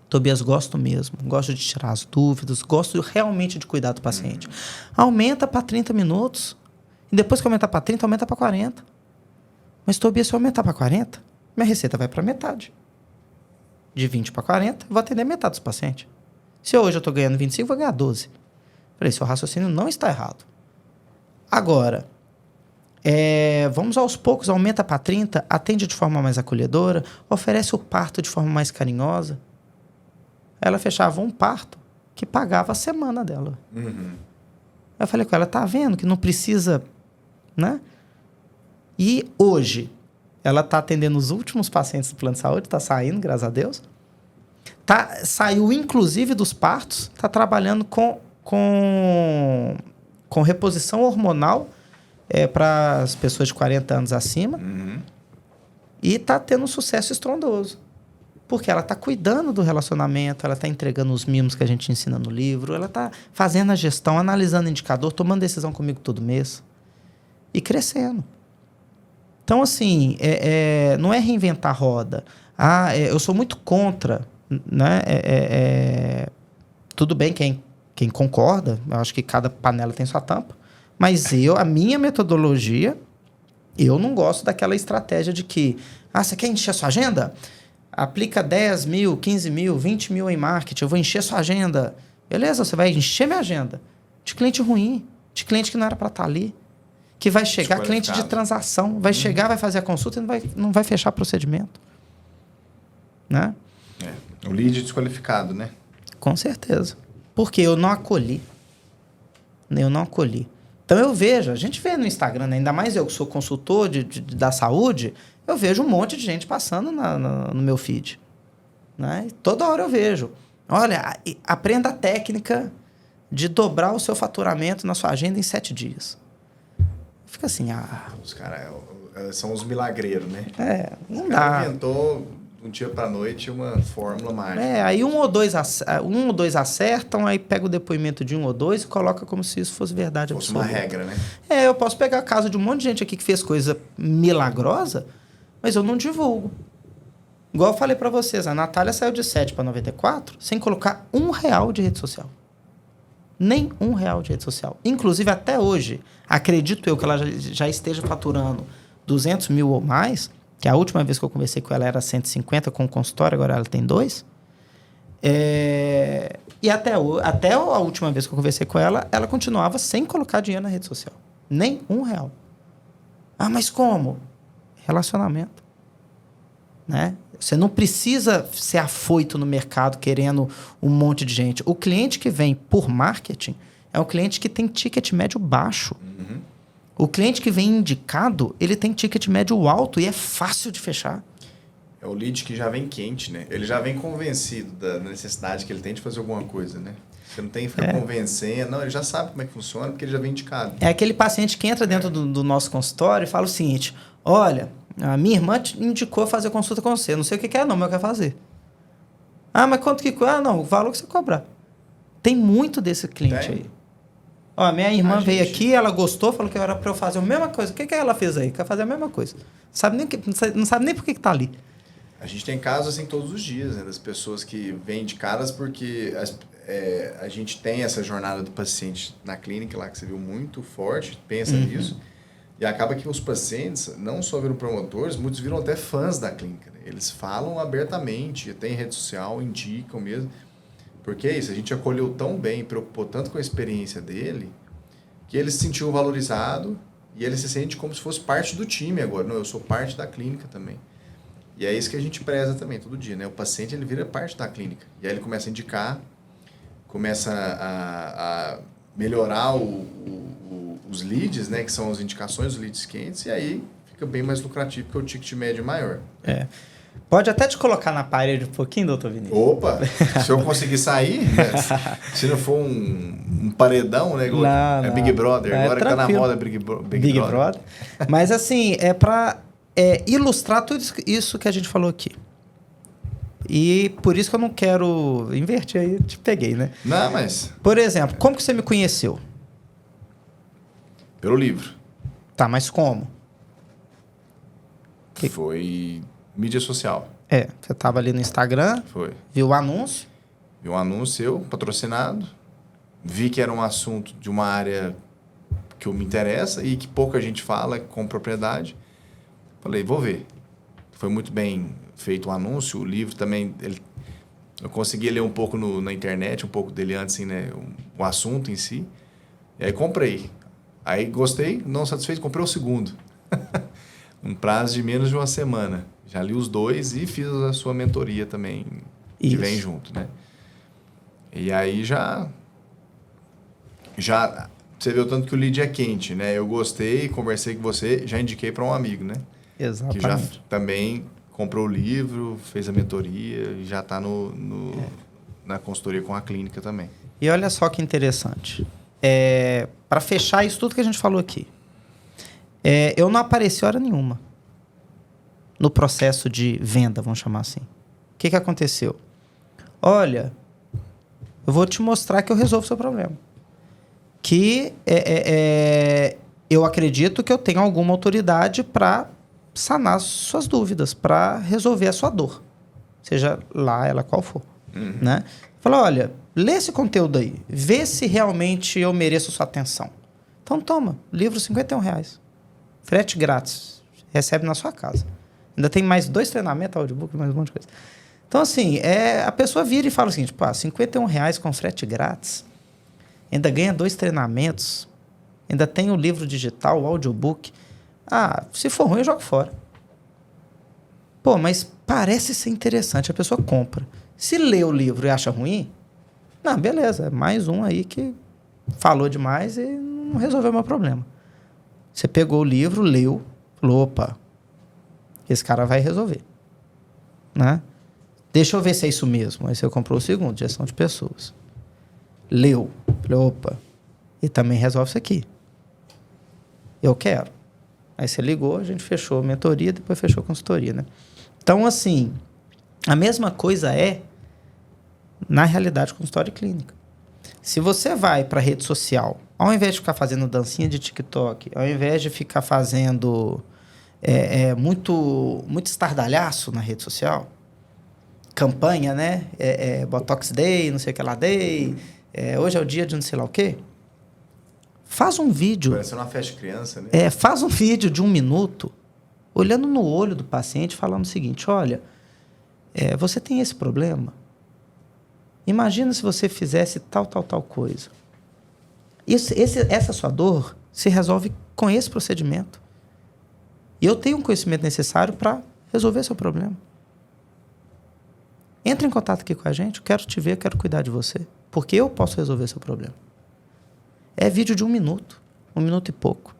[SPEAKER 2] Tobias, gosto mesmo. Gosto de tirar as dúvidas. Gosto realmente de cuidar do paciente. Aumenta para 30 minutos. E depois que aumentar para 30, aumenta para 40. Mas, Tobias, se eu aumentar para 40, minha receita vai para metade. De 20 para 40, eu vou atender metade dos pacientes. Se hoje eu estou ganhando 25, eu vou ganhar 12. Falei, seu raciocínio não está errado. Agora, vamos aos poucos, aumenta para 30, atende de forma mais acolhedora, oferece o parto de forma mais carinhosa. Ela fechava um parto que pagava a semana dela.
[SPEAKER 1] Uhum.
[SPEAKER 2] Eu falei com ela, tá vendo que não precisa, né? E hoje, ela está atendendo os últimos pacientes do plano de saúde, está saindo, graças a Deus. Saiu, inclusive, dos partos, está trabalhando com reposição hormonal para as pessoas de 40 anos acima.
[SPEAKER 1] Uhum.
[SPEAKER 2] E está tendo um sucesso estrondoso. Porque ela está cuidando do relacionamento, ela está entregando os mimos que a gente ensina no livro, ela está fazendo a gestão, analisando o indicador, tomando decisão comigo todo mês e crescendo. Então, assim, não é reinventar a roda. Eu sou muito contra, né? Tudo bem quem concorda, eu acho que cada panela tem sua tampa, mas a minha metodologia, eu não gosto daquela estratégia de que, você quer encher a sua agenda? Aplica 10 mil, 15 mil, 20 mil em marketing, eu vou encher sua agenda. Beleza, você vai encher minha agenda. De cliente ruim, de cliente que não era para estar ali, que vai chegar, cliente de transação, vai chegar, vai fazer a consulta e não vai fechar procedimento. Né?
[SPEAKER 1] O lead desqualificado, né?
[SPEAKER 2] Com certeza. Porque eu não acolhi. Então eu vejo, a gente vê no Instagram, né? Ainda mais eu que sou consultor da saúde, eu vejo um monte de gente passando no meu feed. Né? E toda hora eu vejo. Olha, aprenda a técnica de dobrar o seu faturamento na sua agenda em 7 dias. Fica assim,
[SPEAKER 1] Os caras são os milagreiros, né?
[SPEAKER 2] Não
[SPEAKER 1] dá. O
[SPEAKER 2] dá.
[SPEAKER 1] cara inventou de um dia para noite uma fórmula mágica.
[SPEAKER 2] Aí um ou dois acertam, aí pega o depoimento de um ou dois e coloca como se isso fosse verdade absoluta.
[SPEAKER 1] Fosse uma regra, né?
[SPEAKER 2] Eu posso pegar caso de um monte de gente aqui que fez coisa milagrosa, mas eu não divulgo. Igual eu falei para vocês, a Natália saiu de 7 para 94 sem colocar R$1 de rede social. Nem R$1 de rede social. Inclusive, até hoje, acredito eu que ela já esteja faturando 200 mil ou mais, que a última vez que eu conversei com ela era 150 com o consultório, agora ela tem 2. E até a última vez que eu conversei com ela, ela continuava sem colocar dinheiro na rede social. Nem R$1. Mas como? Relacionamento. Né? Você não precisa ser afoito no mercado querendo um monte de gente. O cliente que vem por marketing, é um cliente que tem ticket médio baixo. O cliente que vem indicado, ele tem ticket médio alto e é fácil de fechar.
[SPEAKER 1] É o lead que já vem quente, né? Ele já vem convencido da necessidade que ele tem de fazer alguma coisa, né? Você não tem que ficar convencendo. Não, ele já sabe como é que funciona, porque ele já vem indicado.
[SPEAKER 2] É aquele paciente que entra dentro do nosso consultório e fala o seguinte: olha, a minha irmã te indicou fazer consulta com você. Não sei o que é, não, mas eu quero fazer. Ah, mas quanto que... Ah, não, o valor que você cobrar. Tem muito desse cliente aí. Ó, minha irmã veio aqui, ela gostou, falou que era para eu fazer a mesma coisa. O que ela fez aí? Quer fazer a mesma coisa. Não sabe nem por que tá ali.
[SPEAKER 1] A gente tem casos assim todos os dias, né? Das pessoas que vêm indicadas porque a gente tem essa jornada do paciente na clínica lá, que você viu muito forte, pensa nisso. E acaba que os pacientes não só viram promotores, muitos viram até fãs da clínica. Né? Eles falam abertamente, tem rede social, indicam mesmo. Porque é isso, a gente acolheu tão bem, preocupou tanto com a experiência dele, que ele se sentiu valorizado e ele se sente como se fosse parte do time agora. Não, eu sou parte da clínica também. E é isso que a gente preza também todo dia, né? O paciente, ele vira parte da clínica. E aí ele começa a indicar, começa a melhorar os leads, né? Que são as indicações, os leads quentes, e aí fica bem mais lucrativo, porque o ticket médio é maior.
[SPEAKER 2] Pode até te colocar na parede um pouquinho, doutor Vinícius.
[SPEAKER 1] Opa! Se eu conseguir sair, né? Se não for um paredão, né?
[SPEAKER 2] Não,
[SPEAKER 1] Big Brother, agora que tá na moda Big Brother.
[SPEAKER 2] Mas assim, é para ilustrar tudo isso que a gente falou aqui. E por isso que eu não quero invertir aí, te peguei, né?
[SPEAKER 1] Não, mas...
[SPEAKER 2] Por exemplo, como que você me conheceu?
[SPEAKER 1] Pelo livro.
[SPEAKER 2] Tá, mas como?
[SPEAKER 1] Foi mídia social.
[SPEAKER 2] Você tava ali no Instagram,
[SPEAKER 1] Foi.
[SPEAKER 2] viu o anúncio.
[SPEAKER 1] Vi um anúncio patrocinado, vi que era um assunto de uma área que eu me interessa e que pouca gente fala com propriedade. Falei, vou ver. Foi muito bem feito o anúncio, o livro também, eu consegui ler um pouco na internet, um pouco dele antes, assim, né, o assunto em si. E aí comprei. Aí gostei, não satisfeito, comprei o segundo. Um prazo de menos de uma semana. Já li os dois e fiz a sua mentoria também, que vem junto, né? E aí já você viu tanto que o lead é quente, né? Eu gostei, conversei com você, já indiquei para um amigo, né?
[SPEAKER 2] Exatamente.
[SPEAKER 1] Que já também comprou o livro, fez a mentoria e já está na consultoria com a clínica também.
[SPEAKER 2] E olha só que interessante. Para fechar isso tudo que a gente falou aqui, eu não apareci hora nenhuma no processo de venda, vamos chamar assim. O que aconteceu? Olha, eu vou te mostrar que eu resolvo o seu problema. Que eu acredito que eu tenho alguma autoridade para sanar suas dúvidas, para resolver a sua dor. Seja lá ela qual for. Né? Fala, olha, lê esse conteúdo aí. Vê se realmente eu mereço sua atenção. Então toma, livro R$51. Frete grátis. Recebe na sua casa. Ainda tem mais 2 treinamentos, audiobook, mais um monte de coisa. Então, assim, a pessoa vira e fala o seguinte, pá, R$51 com frete grátis, ainda ganha 2 treinamentos, ainda tem o livro digital, o audiobook. Ah, se for ruim, eu jogo fora. Pô, mas parece ser interessante, a pessoa compra. Se lê o livro e acha ruim, não, beleza, é mais um aí que falou demais e não resolveu o meu problema. Você pegou o livro, leu, falou, opa, esse cara vai resolver. Né? Deixa eu ver se é isso mesmo. Aí você comprou o segundo, gestão de pessoas. Leu, falou, opa, e também resolve isso aqui. Eu quero. Aí você ligou, a gente fechou a mentoria, depois fechou a consultoria, né? Então, assim, a mesma coisa na realidade, consultório e clínica. Se você vai para a rede social, ao invés de ficar fazendo dancinha de TikTok, ao invés de ficar fazendo muito estardalhaço na rede social, campanha, né? Botox Day, não sei o que lá Day, hoje é o dia de não sei lá o quê. Faz um vídeo.
[SPEAKER 1] Parece uma festa de criança, né?
[SPEAKER 2] Faz um vídeo de 1 minuto, olhando no olho do paciente, falando o seguinte, olha, você tem esse problema? Imagina se você fizesse tal coisa. Essa sua dor se resolve com esse procedimento. E eu tenho um conhecimento necessário para resolver seu problema. Entre em contato aqui com a gente, eu quero te ver, eu quero cuidar de você, porque eu posso resolver seu problema. É vídeo de 1 minuto, 1 minuto e pouco.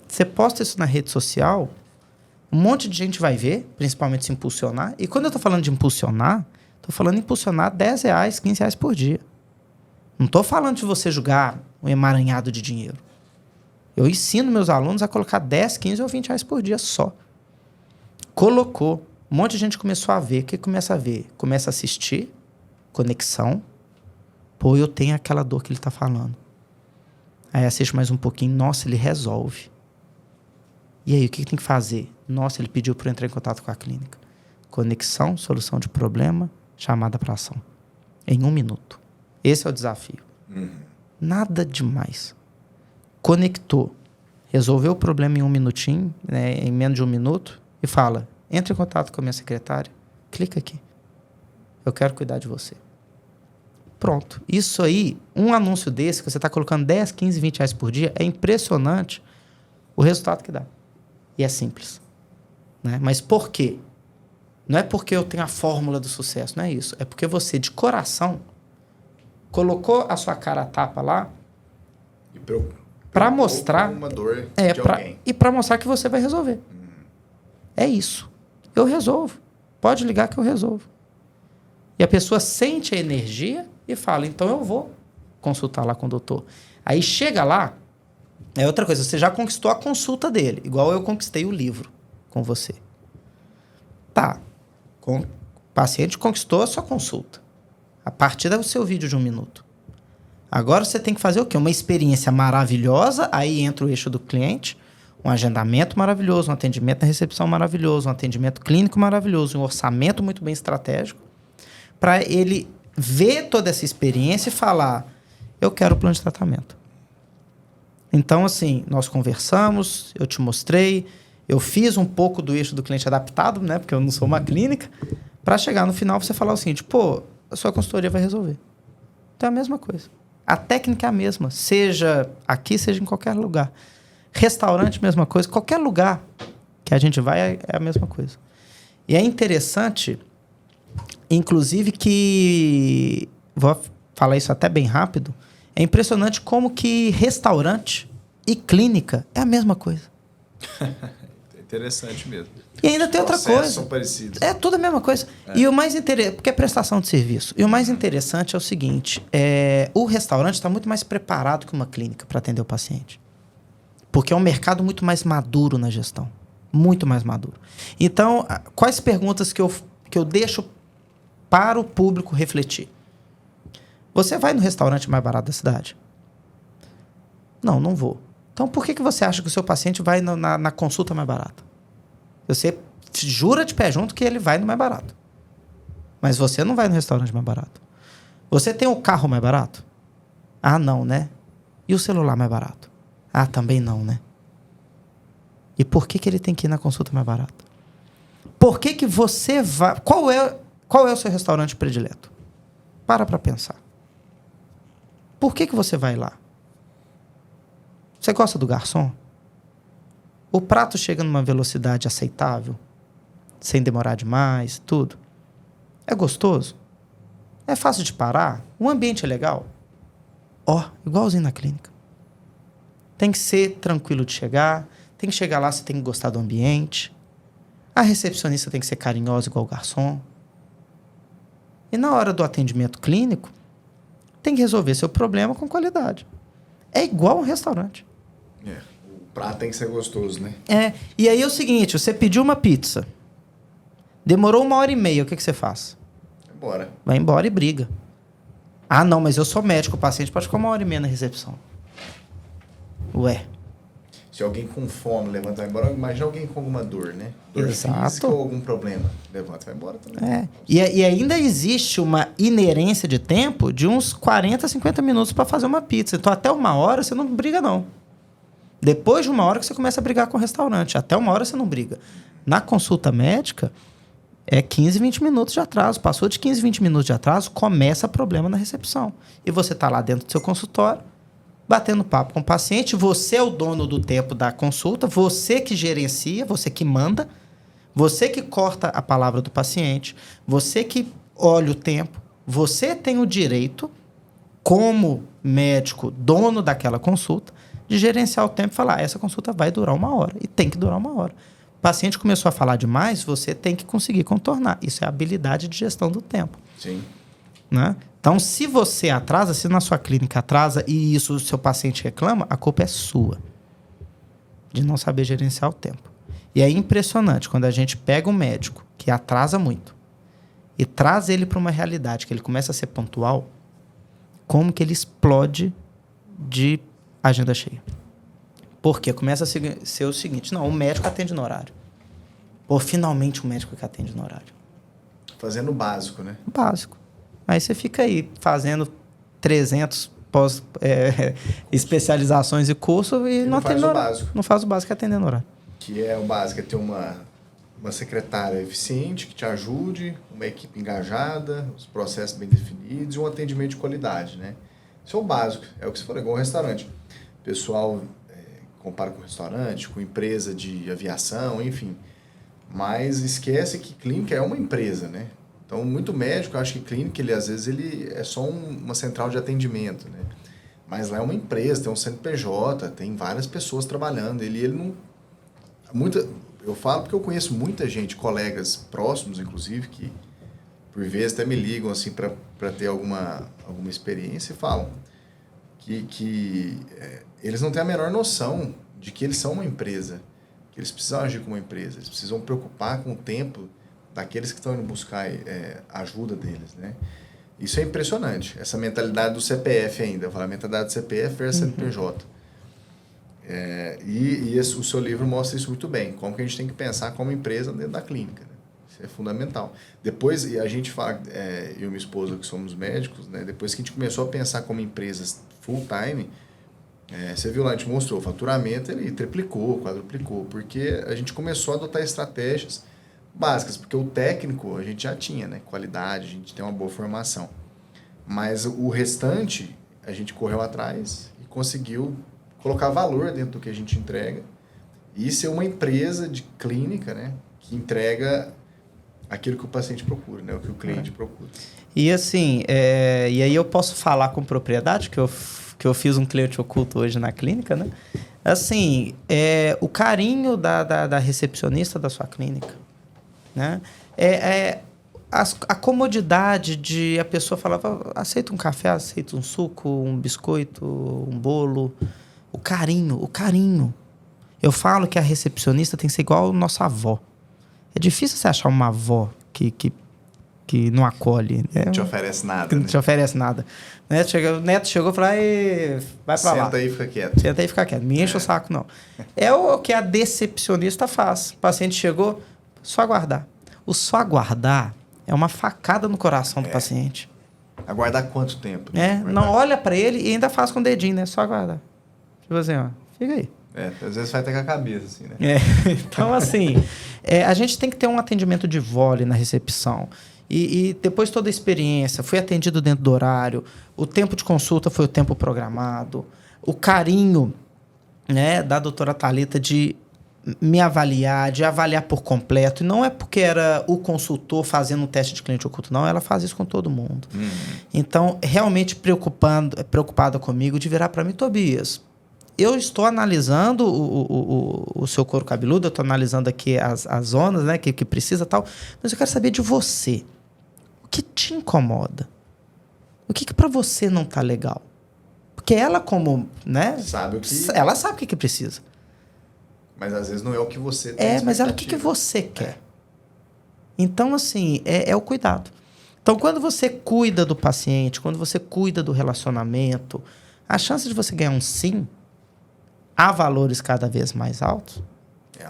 [SPEAKER 2] Você posta isso na rede social, um monte de gente vai ver, principalmente se impulsionar. E quando eu tô falando de impulsionar, tô falando de impulsionar R$10, R$15 por dia. Não tô falando de você jogar um emaranhado de dinheiro. Eu ensino meus alunos a colocar 10, 15 ou 20 reais por dia só. Colocou. Um monte de gente começou a ver. O que começa a ver? Começa a assistir. Conexão. Pô, eu tenho aquela dor que ele tá falando. Aí assiste mais um pouquinho. Nossa, ele resolve. E aí, o que tem que fazer? Nossa, ele pediu para eu entrar em contato com a clínica. Conexão, solução de problema, chamada para ação. Em 1 minuto. Esse é o desafio. Nada demais. Conectou. Resolveu o problema em 1 minutinho, né, em menos de 1 minuto, e fala, entre em contato com a minha secretária, clica aqui. Eu quero cuidar de você. Pronto. Isso aí, um anúncio desse, que você está colocando 10, 15, 20 reais por dia, é impressionante o resultado que dá. E é simples. Né? Mas por quê? Não é porque eu tenho a fórmula do sucesso, não é isso. É porque você, de coração, colocou a sua cara a tapa lá para mostrar
[SPEAKER 1] uma dor de
[SPEAKER 2] alguém. E para mostrar que você vai resolver. É isso. Eu resolvo. Pode ligar que eu resolvo. E a pessoa sente a energia e fala, então eu vou consultar lá com o doutor. Aí chega lá, é outra coisa, você já conquistou a consulta dele, igual eu conquistei o livro com você. Tá. O paciente conquistou a sua consulta. A partir do seu vídeo de 1 minuto. Agora você tem que fazer o quê? Uma experiência maravilhosa, aí entra o eixo do cliente, um agendamento maravilhoso, um atendimento na recepção maravilhoso, um atendimento clínico maravilhoso, um orçamento muito bem estratégico, para ele ver toda essa experiência e falar, eu quero o plano de tratamento. Então, assim, nós conversamos, eu te mostrei, eu fiz um pouco do eixo do cliente adaptado, né? Porque eu não sou uma clínica, para chegar no final você falar o seguinte, pô, a sua consultoria vai resolver. Então é a mesma coisa. A técnica é a mesma, seja aqui, seja em qualquer lugar. Restaurante, mesma coisa. Qualquer lugar que a gente vai é a mesma coisa. E é interessante, inclusive, que... Vou falar isso até bem rápido. É impressionante como que restaurante e clínica é a mesma coisa.
[SPEAKER 1] Interessante mesmo.
[SPEAKER 2] E ainda tem outra coisa.
[SPEAKER 1] São parecidos.
[SPEAKER 2] É tudo a mesma coisa. E o mais interessante, porque é prestação de serviço. E o mais interessante é o seguinte, o restaurante está muito mais preparado que uma clínica para atender o paciente. Porque é um mercado muito mais maduro na gestão. Muito mais maduro. Então, quais perguntas que eu deixo para o público refletir? Você vai no restaurante mais barato da cidade? Não, não vou. Então, por que você acha que o seu paciente vai na consulta mais barata? Você jura de pé junto que ele vai no mais barato. Mas você não vai no restaurante mais barato. Você tem o carro mais barato? Ah, não, né? E o celular mais barato? Ah, também não, né? E por que ele tem que ir na consulta mais barata? Por que você vai... Qual é o seu restaurante predileto? Para pensar. Por que você vai lá? Você gosta do garçom? O prato chega numa velocidade aceitável? Sem demorar demais, tudo? É gostoso? É fácil de parar? O ambiente é legal? Igualzinho na clínica. Tem que ser tranquilo de chegar. Tem que chegar lá, você tem que gostar do ambiente. A recepcionista tem que ser carinhosa igual o garçom. E na hora do atendimento clínico, tem que resolver seu problema com qualidade. É igual um restaurante.
[SPEAKER 1] O prato tem que ser gostoso, né?
[SPEAKER 2] E aí é o seguinte, você pediu uma pizza. Demorou 1h30, o que você faz? Vai embora e briga. Ah, não, mas eu sou médico, o paciente pode ficar 1h30 na recepção. Ué.
[SPEAKER 1] Se alguém com fome levanta e vai embora, imagina alguém com alguma dor, né? Dor
[SPEAKER 2] Exato.
[SPEAKER 1] física ou algum problema. Levanta e vai embora também.
[SPEAKER 2] E ainda existe uma inerência de tempo de uns 40, 50 minutos para fazer uma pizza. Então, até 1h você não briga, não. Depois de 1h que você começa a brigar com o restaurante. Até 1h você não briga. Na consulta médica, é 15, 20 minutos de atraso. Passou de 15, 20 minutos de atraso, começa problema na recepção. E você está lá dentro do seu consultório, batendo papo com o paciente, você é o dono do tempo da consulta, você que gerencia, você que manda, você que corta a palavra do paciente, você que olha o tempo, você tem o direito como médico, dono daquela consulta, de gerenciar o tempo e falar, essa consulta vai durar 1 hora e tem que durar 1 hora. O paciente começou a falar demais, você tem que conseguir contornar. Isso é habilidade de gestão do tempo.
[SPEAKER 1] Sim.
[SPEAKER 2] Né? Então, se você atrasa, se na sua clínica atrasa e isso o seu paciente reclama, a culpa é sua de não saber gerenciar o tempo. E é impressionante quando a gente pega um médico que atrasa muito e traz ele para uma realidade que ele começa a ser pontual, como que ele explode de agenda cheia. Porque começa a ser o seguinte, não, o médico atende no horário. Pô, finalmente um médico que atende no horário.
[SPEAKER 1] Fazendo o básico, né?
[SPEAKER 2] Básico. Aí você fica aí fazendo 300 especializações e cursos e não atende no horário.
[SPEAKER 1] Básico.
[SPEAKER 2] Não faz o básico atendendo no horário.
[SPEAKER 1] Que é o básico, é ter uma secretária eficiente que te ajude, uma equipe engajada, os processos bem definidos e um atendimento de qualidade, né? Isso é o básico, é o que você falou, igual um restaurante. O pessoal compara com restaurante, com empresa de aviação, enfim. Mas esquece que clínica é uma empresa, né? Então, muito médico, eu acho que clínica, às vezes, ele é só uma central de atendimento, né? Mas lá é uma empresa, tem um CNPJ, tem várias pessoas trabalhando. Ele não... eu falo porque eu conheço muita gente, colegas próximos, inclusive, que por vezes até me ligam assim, para ter alguma experiência e falam que eles não têm a menor noção de que eles são uma empresa, que eles precisam agir como uma empresa, eles precisam preocupar com o tempo daqueles que estão indo buscar a ajuda deles, né? Isso é impressionante, essa mentalidade do CPF ainda, eu falo a mentalidade do CPF versus CNPJ. O seu livro mostra isso muito bem, como que a gente tem que pensar como empresa dentro da clínica, né? Isso é fundamental. Depois, a gente fala, eu e minha esposa que somos médicos, né? Depois que a gente começou a pensar como empresas full time, você viu lá, a gente mostrou, o faturamento ele triplicou, quadruplicou, porque a gente começou a adotar estratégias básicas, porque o técnico a gente já tinha, né? Qualidade, a gente tem uma boa formação. Mas o restante, a gente correu atrás e conseguiu colocar valor dentro do que a gente entrega e ser uma empresa de clínica, né? Que entrega aquilo que o paciente procura, né? O que o cliente procura.
[SPEAKER 2] E assim, e aí eu posso falar com propriedade, que eu fiz um cliente oculto hoje na clínica, né? Assim, o carinho da recepcionista da sua clínica, né? A comodidade de a pessoa falar, aceita um café, aceita um suco, um biscoito, um bolo. O carinho. Eu falo que a recepcionista tem que ser igual a nossa avó. É difícil você achar uma avó que não acolhe.
[SPEAKER 1] Não te oferece nada.
[SPEAKER 2] Que não te oferece nada. O neto chegou e falou, vai pra lá.
[SPEAKER 1] Senta aí e fica quieto.
[SPEAKER 2] Senta aí e fica quieto. Me enche o saco, não. É o que a decepcionista faz. O paciente chegou, só aguardar. O só aguardar é uma facada no coração do paciente. Aguardar
[SPEAKER 1] quanto tempo?
[SPEAKER 2] Não olha pra ele e ainda faz com o dedinho, né? Só aguardar. Tipo assim, ó, fica aí.
[SPEAKER 1] Às vezes vai até com a cabeça, assim, né?
[SPEAKER 2] Então, assim, a gente tem que ter um atendimento de vôlei na recepção. E depois toda a experiência, fui atendido dentro do horário, o tempo de consulta foi o tempo programado, o carinho, né, da doutora Thalita de me avaliar, de avaliar por completo. E não é porque era o consultor fazendo um teste de cliente oculto, não. Ela faz isso com todo mundo. Então, realmente preocupada comigo de virar para mim, Tobias, eu estou analisando o seu couro cabeludo, eu estou analisando aqui as zonas, né, que precisa e tal, mas eu quero saber de você. O que te incomoda? O que para você não tá legal? Porque ela, como, né? Ela sabe o que precisa.
[SPEAKER 1] Mas às vezes não é o que você tem.
[SPEAKER 2] Mas ela, o que você quer? Então, assim, é o cuidado. Então, quando você cuida do paciente, quando você cuida do relacionamento, a chance de você ganhar um sim a valores cada vez mais altos,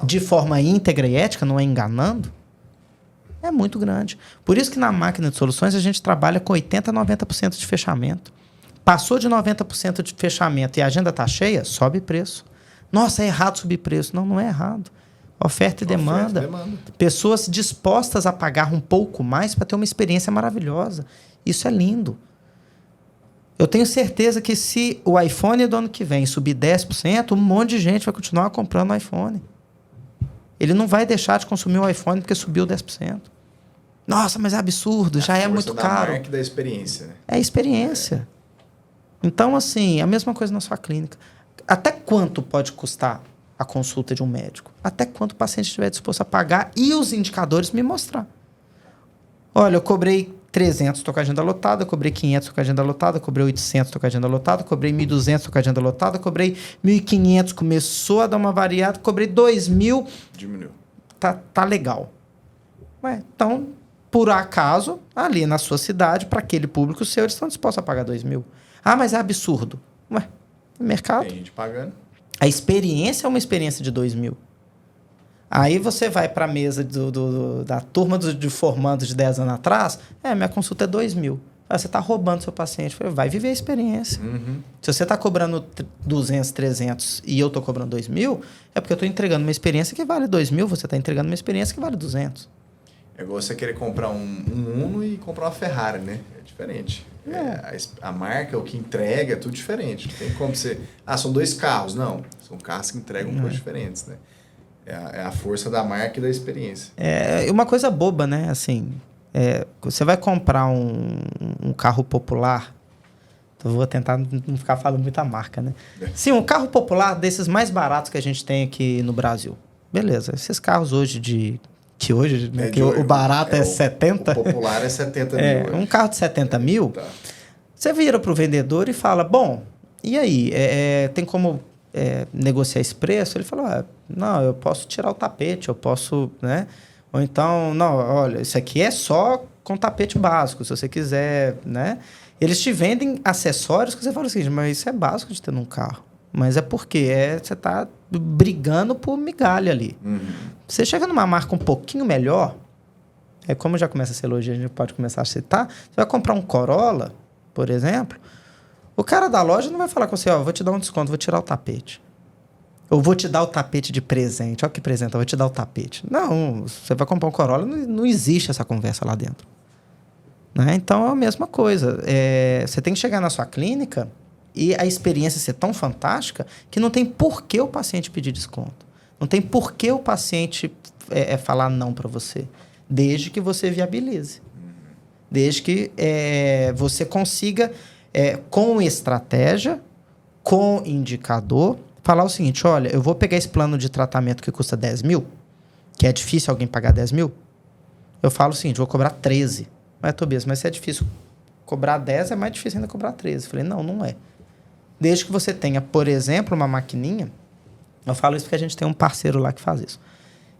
[SPEAKER 2] de forma íntegra e ética, não é enganando, é muito grande. Por isso que na máquina de soluções a gente trabalha com 80% a 90% de fechamento. Passou de 90% de fechamento e a agenda está cheia, sobe preço. Nossa, é errado subir preço. Não é errado. Oferta e demanda. Pessoas dispostas a pagar um pouco mais para ter uma experiência maravilhosa. Isso é lindo. Eu tenho certeza que se o iPhone do ano que vem subir 10%, um monte de gente vai continuar comprando o iPhone. Ele não vai deixar de consumir o iPhone porque subiu 10%. Nossa, mas é absurdo, já é muito caro.
[SPEAKER 1] É a marca da experiência, né?
[SPEAKER 2] É a experiência. Então, assim, a mesma coisa na sua clínica. Até quanto pode custar a consulta de um médico? Até quanto o paciente estiver disposto a pagar e os indicadores me mostrar. Olha, eu cobrei 300, estou com a agenda lotada, eu cobrei 500, estou com a agenda lotada, eu cobrei 800, estou com a agenda lotada, eu cobrei 1.200, estou com a agenda lotada, eu cobrei 1.500, começou a dar uma variada, cobrei 2.000.
[SPEAKER 1] Diminuiu.
[SPEAKER 2] Tá legal. Ué, então, por acaso, ali na sua cidade, para aquele público seu, eles estão dispostos a pagar 2.000. Ah, mas é absurdo. Ué, mercado.
[SPEAKER 1] Tem gente pagando.
[SPEAKER 2] A experiência é uma experiência de 2.000. Aí você vai para a mesa da turma de formandos de 10 anos atrás, minha consulta é 2.000. Aí você está roubando seu paciente. Vai viver a experiência.
[SPEAKER 1] Uhum.
[SPEAKER 2] Se você está cobrando 200, 300 e eu estou cobrando 2.000, é porque eu estou entregando uma experiência que vale 2.000, você está entregando uma experiência que vale 200.
[SPEAKER 1] É igual você querer comprar um Uno e comprar uma Ferrari, né? É diferente. A marca, o que entrega, é tudo diferente. Não tem como você... são 2 carros. Não, são carros que entregam coisas diferentes, né? É a força da marca e da experiência.
[SPEAKER 2] É uma coisa boba, né? Assim, você vai comprar um carro popular, eu vou tentar não ficar falando muita marca, né? Sim, um carro popular desses mais baratos que a gente tem aqui no Brasil. Beleza, esses carros hoje que o barato é 70.
[SPEAKER 1] O popular é 70 mil.
[SPEAKER 2] Um carro de 70 mil,
[SPEAKER 1] tá.
[SPEAKER 2] Você vira para o vendedor e fala, bom, e aí? Tem como negociar esse preço? Ele fala, não, eu posso tirar o tapete, eu posso, né? Ou então, não, olha, isso aqui é só com tapete básico, se você quiser, né? Eles te vendem acessórios que você fala assim, mas isso é básico de ter num carro. Mas é porque você está brigando por migalha ali.
[SPEAKER 1] Uhum.
[SPEAKER 2] Você chega numa marca um pouquinho melhor, como já começa a ser elogio, a gente pode começar a citar, você vai comprar um Corolla, por exemplo, o cara da loja não vai falar com você, vou te dar um desconto, vou tirar o tapete. Ou vou te dar o tapete de presente. Olha que presente, eu vou te dar o tapete. Não, você vai comprar um Corolla, não existe essa conversa lá dentro. Né? Então, é a mesma coisa. Você tem que chegar na sua clínica e a experiência ser tão fantástica que não tem por que o paciente pedir desconto. Não tem por que o paciente falar não para você. Desde que você viabilize. Desde que você consiga, com estratégia, com indicador, falar o seguinte, olha, eu vou pegar esse plano de tratamento que custa 10 mil, que é difícil alguém pagar 10 mil, eu falo o seguinte, vou cobrar 13. Tobias, mas se é difícil cobrar 10, é mais difícil ainda cobrar 13. Eu falei, não é. Desde que você tenha, por exemplo, uma maquininha, eu falo isso porque a gente tem um parceiro lá que faz isso,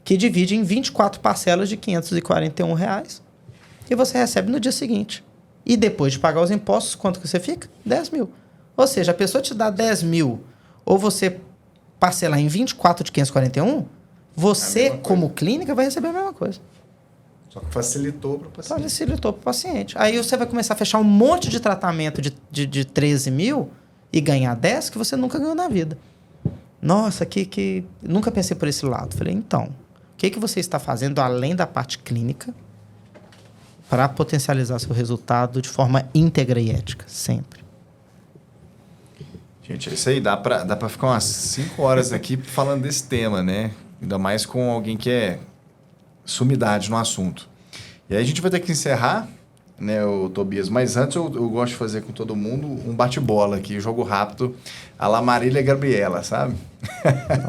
[SPEAKER 2] que divide em 24 parcelas de R$541, e você recebe no dia seguinte. E depois de pagar os impostos, quanto que você fica? 10 mil. Ou seja, a pessoa te dá 10 mil, ou você parcelar em 24 de 541, você, como clínica, vai receber a mesma coisa.
[SPEAKER 1] Só que facilitou para o paciente.
[SPEAKER 2] Facilitou para o paciente. Aí você vai começar a fechar um monte de tratamento de 13 mil e ganhar 10 que você nunca ganhou na vida. Nossa, que nunca pensei por esse lado. Falei, então, o que você está fazendo além da parte clínica para potencializar seu resultado de forma íntegra e ética? Sempre.
[SPEAKER 1] Gente, é isso aí. Dá para ficar umas 5 horas aqui falando desse tema, né? Ainda mais com alguém que é sumidade no assunto. E aí a gente vai ter que encerrar, né, o Tobias. Mas antes eu gosto de fazer com todo mundo um bate-bola aqui, um jogo rápido, a la Marília e Gabriela, sabe?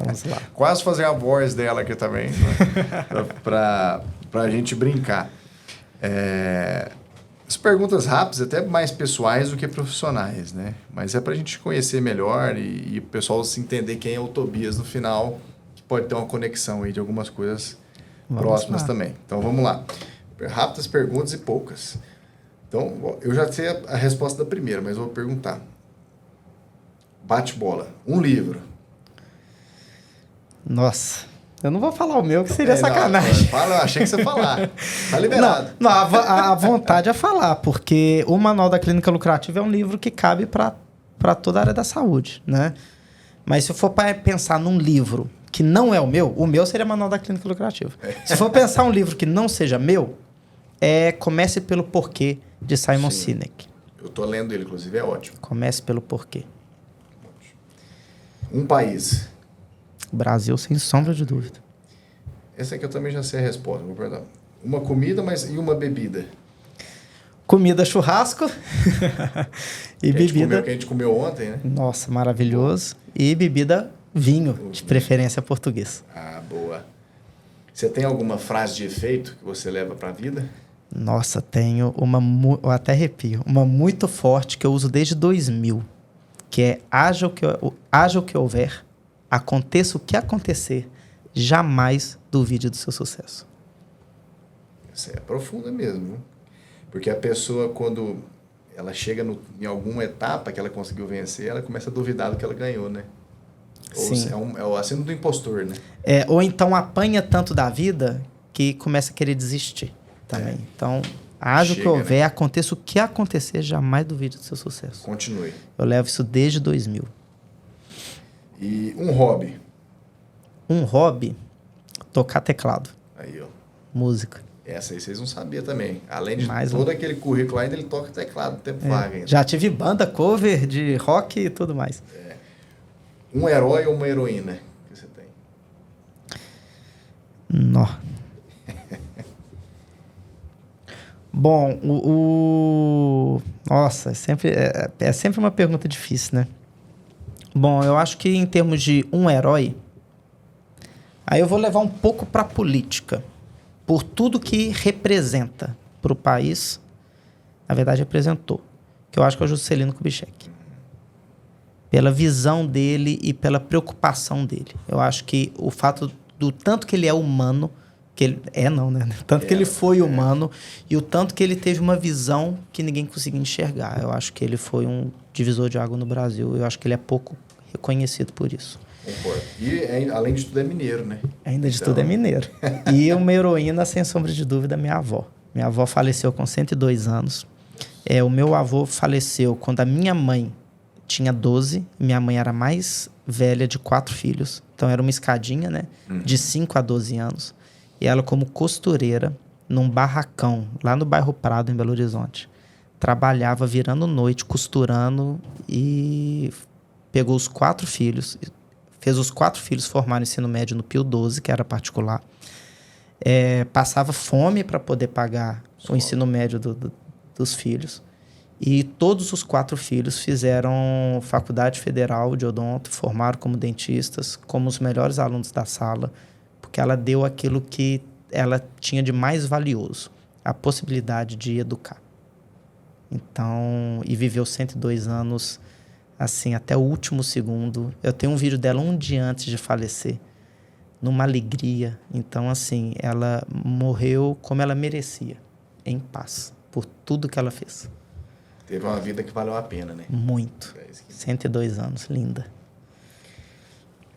[SPEAKER 2] Vamos lá.
[SPEAKER 1] Quase fazer a voz dela aqui também, né? pra gente brincar. As perguntas rápidas, até mais pessoais do que profissionais, né? Mas é pra gente conhecer melhor e o pessoal se entender quem é o Tobias no final, que pode ter uma conexão aí de algumas coisas próximas também. Então, vamos lá. Rápidas perguntas e poucas. Então, eu já sei a resposta da primeira, mas eu vou perguntar. Bate-bola. Um livro.
[SPEAKER 2] Nossa, eu não vou falar o meu, que seria sacanagem.
[SPEAKER 1] Fala, achei que você ia falar. Tá liberado.
[SPEAKER 2] Não, a vontade é falar, porque o Manual da Clínica Lucrativa é um livro que cabe para toda a área da saúde, né? Mas se eu for para pensar num livro que não é o meu seria Manual da Clínica Lucrativa. Se for pensar um livro que não seja meu, Comece pelo Porquê, de Simon Sinek.
[SPEAKER 1] Eu tô lendo ele, inclusive, é ótimo.
[SPEAKER 2] Comece pelo Porquê.
[SPEAKER 1] Um país.
[SPEAKER 2] Brasil, sem sombra de dúvida.
[SPEAKER 1] Essa aqui eu também já sei a resposta, vou perguntar. Uma comida e uma bebida.
[SPEAKER 2] Comida, churrasco e bebida.
[SPEAKER 1] Que a gente comeu ontem, né?
[SPEAKER 2] Nossa, maravilhoso. E bebida, vinho, de preferência português.
[SPEAKER 1] Ah, boa. Você tem alguma frase de efeito que você leva para a vida?
[SPEAKER 2] Nossa, tenho eu até arrepio, uma muito forte que eu uso desde 2000, que é haja o que houver, aconteça o que acontecer, jamais duvide do seu sucesso.
[SPEAKER 1] Isso é profunda mesmo, viu? Porque a pessoa, quando ela chega em alguma etapa que ela conseguiu vencer, ela começa a duvidar do que ela ganhou, né?
[SPEAKER 2] Sim.
[SPEAKER 1] É o assino do impostor, né?
[SPEAKER 2] Ou então apanha tanto da vida que começa a querer desistir também. Então, haja o que houver, né? Aconteça o que acontecer, jamais duvide do seu sucesso.
[SPEAKER 1] Continue.
[SPEAKER 2] Eu levo isso desde 2000.
[SPEAKER 1] E um hobby?
[SPEAKER 2] Um hobby, tocar teclado.
[SPEAKER 1] Aí, ó.
[SPEAKER 2] Música.
[SPEAKER 1] Essa aí vocês não sabiam também. Além de todo aquele currículo ainda, ele toca teclado, tempo vaga ainda.
[SPEAKER 2] Já tive banda, cover de rock e tudo mais.
[SPEAKER 1] Um herói ou uma heroína que você tem?
[SPEAKER 2] Nó. Bom, Nossa, é sempre uma pergunta difícil, né? Bom, eu acho que em termos de um herói, aí eu vou levar um pouco para a política. Por tudo que representa para o país, na verdade representou, que eu acho que é o Juscelino Kubitschek. Pela visão dele e pela preocupação dele. Eu acho que o fato do tanto que ele é humano, que ele não, né? Tanto que ele foi humano e o tanto que ele teve uma visão que ninguém conseguia enxergar. Eu acho que ele foi um divisor de água no Brasil. Eu acho que ele é pouco reconhecido por isso.
[SPEAKER 1] Concordo. E, além de tudo, é mineiro, né?
[SPEAKER 2] Ainda de tudo é mineiro. E uma heroína, sem sombra de dúvida, minha avó. Minha avó faleceu com 102 anos. O meu avô faleceu quando a minha mãe tinha 12. Minha mãe era a mais velha de 4 filhos. Então, era uma escadinha, né? De 5 a 12 anos. E ela, como costureira, num barracão, lá no bairro Prado, em Belo Horizonte. Trabalhava virando noite, costurando e pegou os 4 filhos... Fez os 4 filhos formarem ensino médio no Pio XII, que era particular. Passava fome para poder pagar o ensino médio dos filhos. E todos os 4 filhos fizeram faculdade federal de odonto, formaram como dentistas, como os melhores alunos da sala, porque ela deu aquilo que ela tinha de mais valioso, a possibilidade de educar. Então, e viveu 102 anos... assim, até o último segundo. Eu tenho um vídeo dela um dia antes de falecer, numa alegria. Então, assim, ela morreu como ela merecia, em paz, por tudo que ela fez.
[SPEAKER 1] Teve uma vida que valeu a pena, né?
[SPEAKER 2] Muito. 102 anos, linda.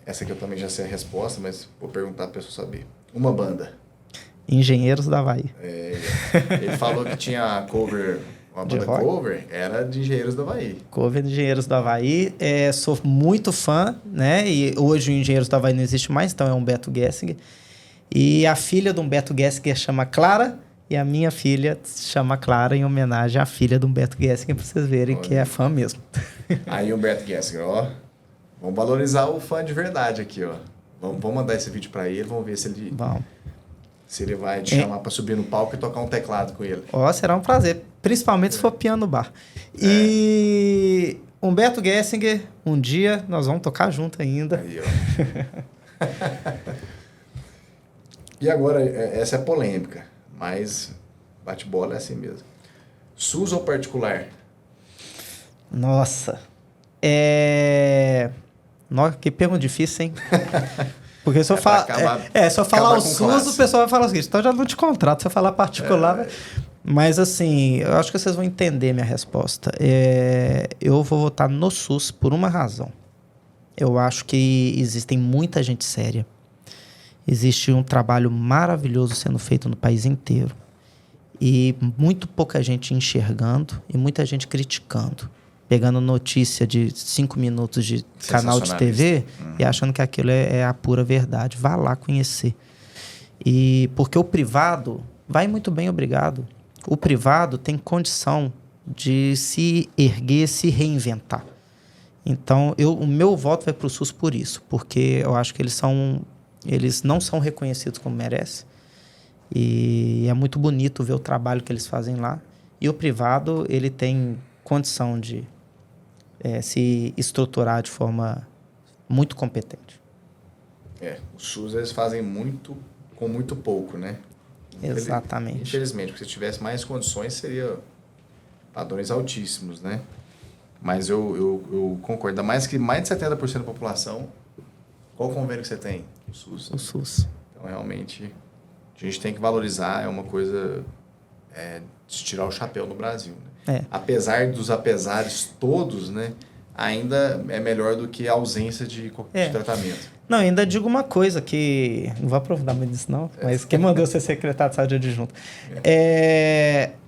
[SPEAKER 1] Essa aqui eu também já sei a resposta, mas vou perguntar para a pessoa saber. Uma banda?
[SPEAKER 2] Engenheiros do Havaí.
[SPEAKER 1] Ele falou que tinha cover... Uma banda cover era de Engenheiros do Havaí.
[SPEAKER 2] Cover de Engenheiros do Havaí. Sou muito fã, né? E hoje o Engenheiros do Havaí não existe mais, então é Humberto Gessinger. E a filha do Humberto Gessinger chama Clara, e a minha filha chama Clara em homenagem à filha do Humberto Gessinger, para vocês verem que é fã mesmo.
[SPEAKER 1] Aí, Humberto Gessinger, ó. Vamos valorizar o fã de verdade aqui, ó. Vamos mandar esse vídeo para ele, vamos ver se ele...
[SPEAKER 2] Vamos.
[SPEAKER 1] Se ele vai te chamar para subir no palco e tocar um teclado com ele.
[SPEAKER 2] Será um prazer. Principalmente se for piano no bar. E Humberto Gessinger, um dia nós vamos tocar junto ainda.
[SPEAKER 1] Aí, ó. E agora, essa é polêmica, mas bate-bola é assim mesmo. SUS ou particular?
[SPEAKER 2] Nossa. Nossa, que pergunta difícil, hein? Porque se eu falar o SUS, o pessoal vai falar o seguinte, então eu já não te contrato, se eu falar particular... Mas, assim, eu acho que vocês vão entender minha resposta. Eu vou votar no SUS por uma razão. Eu acho que existem muita gente séria. Existe um trabalho maravilhoso sendo feito no país inteiro. E muito pouca gente enxergando e muita gente criticando. Pegando notícia de 5 minutos de canal de TV e achando que aquilo é a pura verdade. Vá lá conhecer. Porque o privado vai muito bem, obrigado. O privado tem condição de se erguer, se reinventar. Então, o meu voto vai para o SUS por isso, porque eu acho que eles não são reconhecidos como merecem. E é muito bonito ver o trabalho que eles fazem lá. E o privado, ele tem condição de se estruturar de forma muito competente.
[SPEAKER 1] O SUS eles fazem muito com muito pouco, né?
[SPEAKER 2] Exatamente.
[SPEAKER 1] Infelizmente, porque se tivesse mais condições, seria padrões altíssimos, né? Mas eu concordo. Ainda mais que mais de 70% da população... Qual convênio que você tem? O SUS.
[SPEAKER 2] O SUS.
[SPEAKER 1] Então, realmente, a gente tem que valorizar. É uma coisa de tirar o chapéu no Brasil. Né? Apesar dos apesares todos, né? Ainda é melhor do que a ausência de tratamento.
[SPEAKER 2] Não, ainda digo uma coisa que... Não vou aprofundar muito nisso, não. Mas quem mandou ser secretário de saúde adjunto?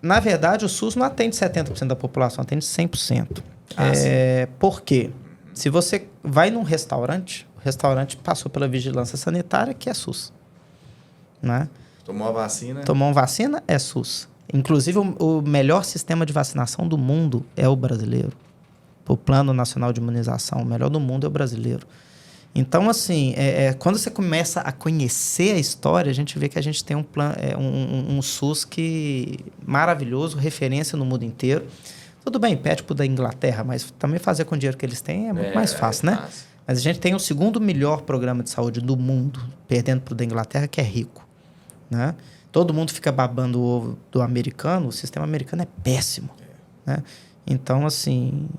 [SPEAKER 2] Na verdade, o SUS não atende 70% da população, atende 100%. Por quê? Se você vai num restaurante, o restaurante passou pela vigilância sanitária, que é SUS. Né?
[SPEAKER 1] Tomou a vacina?
[SPEAKER 2] Tomou uma vacina, é SUS. Inclusive, o melhor sistema de vacinação do mundo é o brasileiro. O Plano Nacional de Imunização, o melhor do mundo é o brasileiro. Então, assim, quando você começa a conhecer a história, a gente vê que a gente tem um SUS maravilhoso, referência no mundo inteiro. Tudo bem, pede para o da Inglaterra, mas também fazer com o dinheiro que eles têm é muito mais fácil, né? Fácil. Mas a gente tem o segundo melhor programa de saúde do mundo, perdendo para o da Inglaterra, que é rico. Né? Todo mundo fica babando o ovo do americano, o sistema americano é péssimo. Né? Então, assim,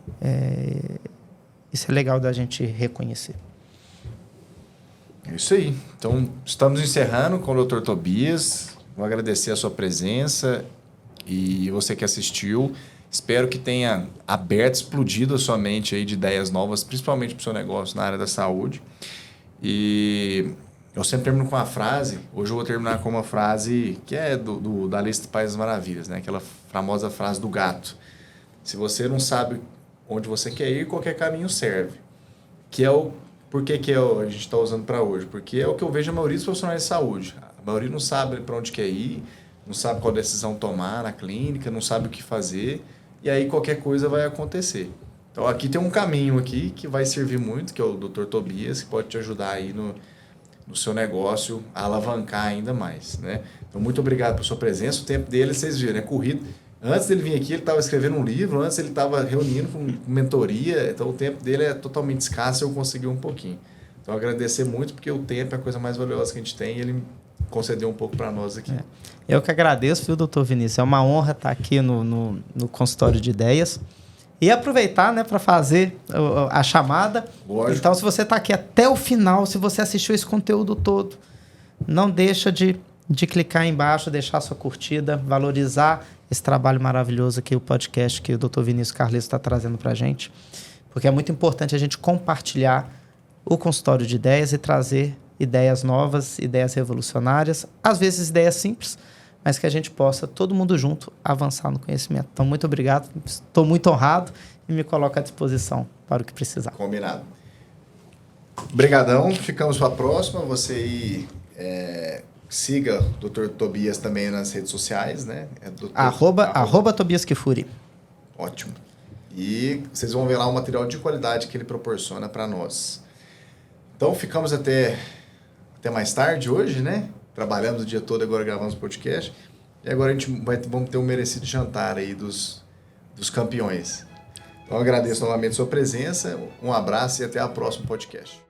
[SPEAKER 2] isso é legal da gente reconhecer.
[SPEAKER 1] É isso aí. Então, estamos encerrando com o Dr. Tobias. Vou agradecer a sua presença e você que assistiu. Espero que tenha aberto, explodido a sua mente aí de ideias novas, principalmente para o seu negócio na área da saúde. E eu sempre termino com uma frase. Hoje eu vou terminar com uma frase que é da Alice do País das Maravilhas, né? Aquela famosa frase do gato. Se você não sabe onde você quer ir, qualquer caminho serve. Que é o... Por que a gente está usando para hoje? Porque é o que eu vejo a maioria dos profissionais de saúde. A maioria não sabe para onde quer ir, não sabe qual decisão tomar na clínica, não sabe o que fazer, e aí qualquer coisa vai acontecer. Então aqui tem um caminho aqui que vai servir muito, que é o Dr. Tobias, que pode te ajudar aí no seu negócio a alavancar ainda mais. Né? Então muito obrigado por sua presença. O tempo dele, vocês viram, é corrido. Antes dele vir aqui, ele estava escrevendo um livro, antes ele estava reunindo com mentoria, então o tempo dele é totalmente escasso e eu consegui um pouquinho. Então agradecer muito, porque o tempo é a coisa mais valiosa que a gente tem e ele concedeu um pouco para nós aqui.
[SPEAKER 2] Eu que agradeço, viu, doutor Vinícius? É uma honra estar aqui no consultório de ideias e aproveitar, né, para fazer a chamada.
[SPEAKER 1] Lógico.
[SPEAKER 2] Então, se você está aqui até o final, se você assistiu esse conteúdo todo, não deixa de clicar aí embaixo, deixar sua curtida, valorizar esse trabalho maravilhoso aqui, o podcast que o Dr. Vinícius Carleto está trazendo para a gente, porque é muito importante a gente compartilhar o consultório de ideias e trazer ideias novas, ideias revolucionárias, às vezes ideias simples, mas que a gente possa, todo mundo junto, avançar no conhecimento. Então, muito obrigado, estou muito honrado e me coloco à disposição para o que precisar.
[SPEAKER 1] Combinado. Obrigadão, ficamos para a próxima. Você aí... Siga o Dr. Tobias também nas redes sociais, né?
[SPEAKER 2] @ Tobias Kifuri.
[SPEAKER 1] Ótimo. E vocês vão ver lá o material de qualidade que ele proporciona para nós. Então, ficamos até mais tarde hoje, né? Trabalhamos o dia todo, agora gravamos o podcast. E agora vamos ter um merecido jantar aí dos campeões. Então, eu agradeço novamente a sua presença, um abraço e até o próximo podcast.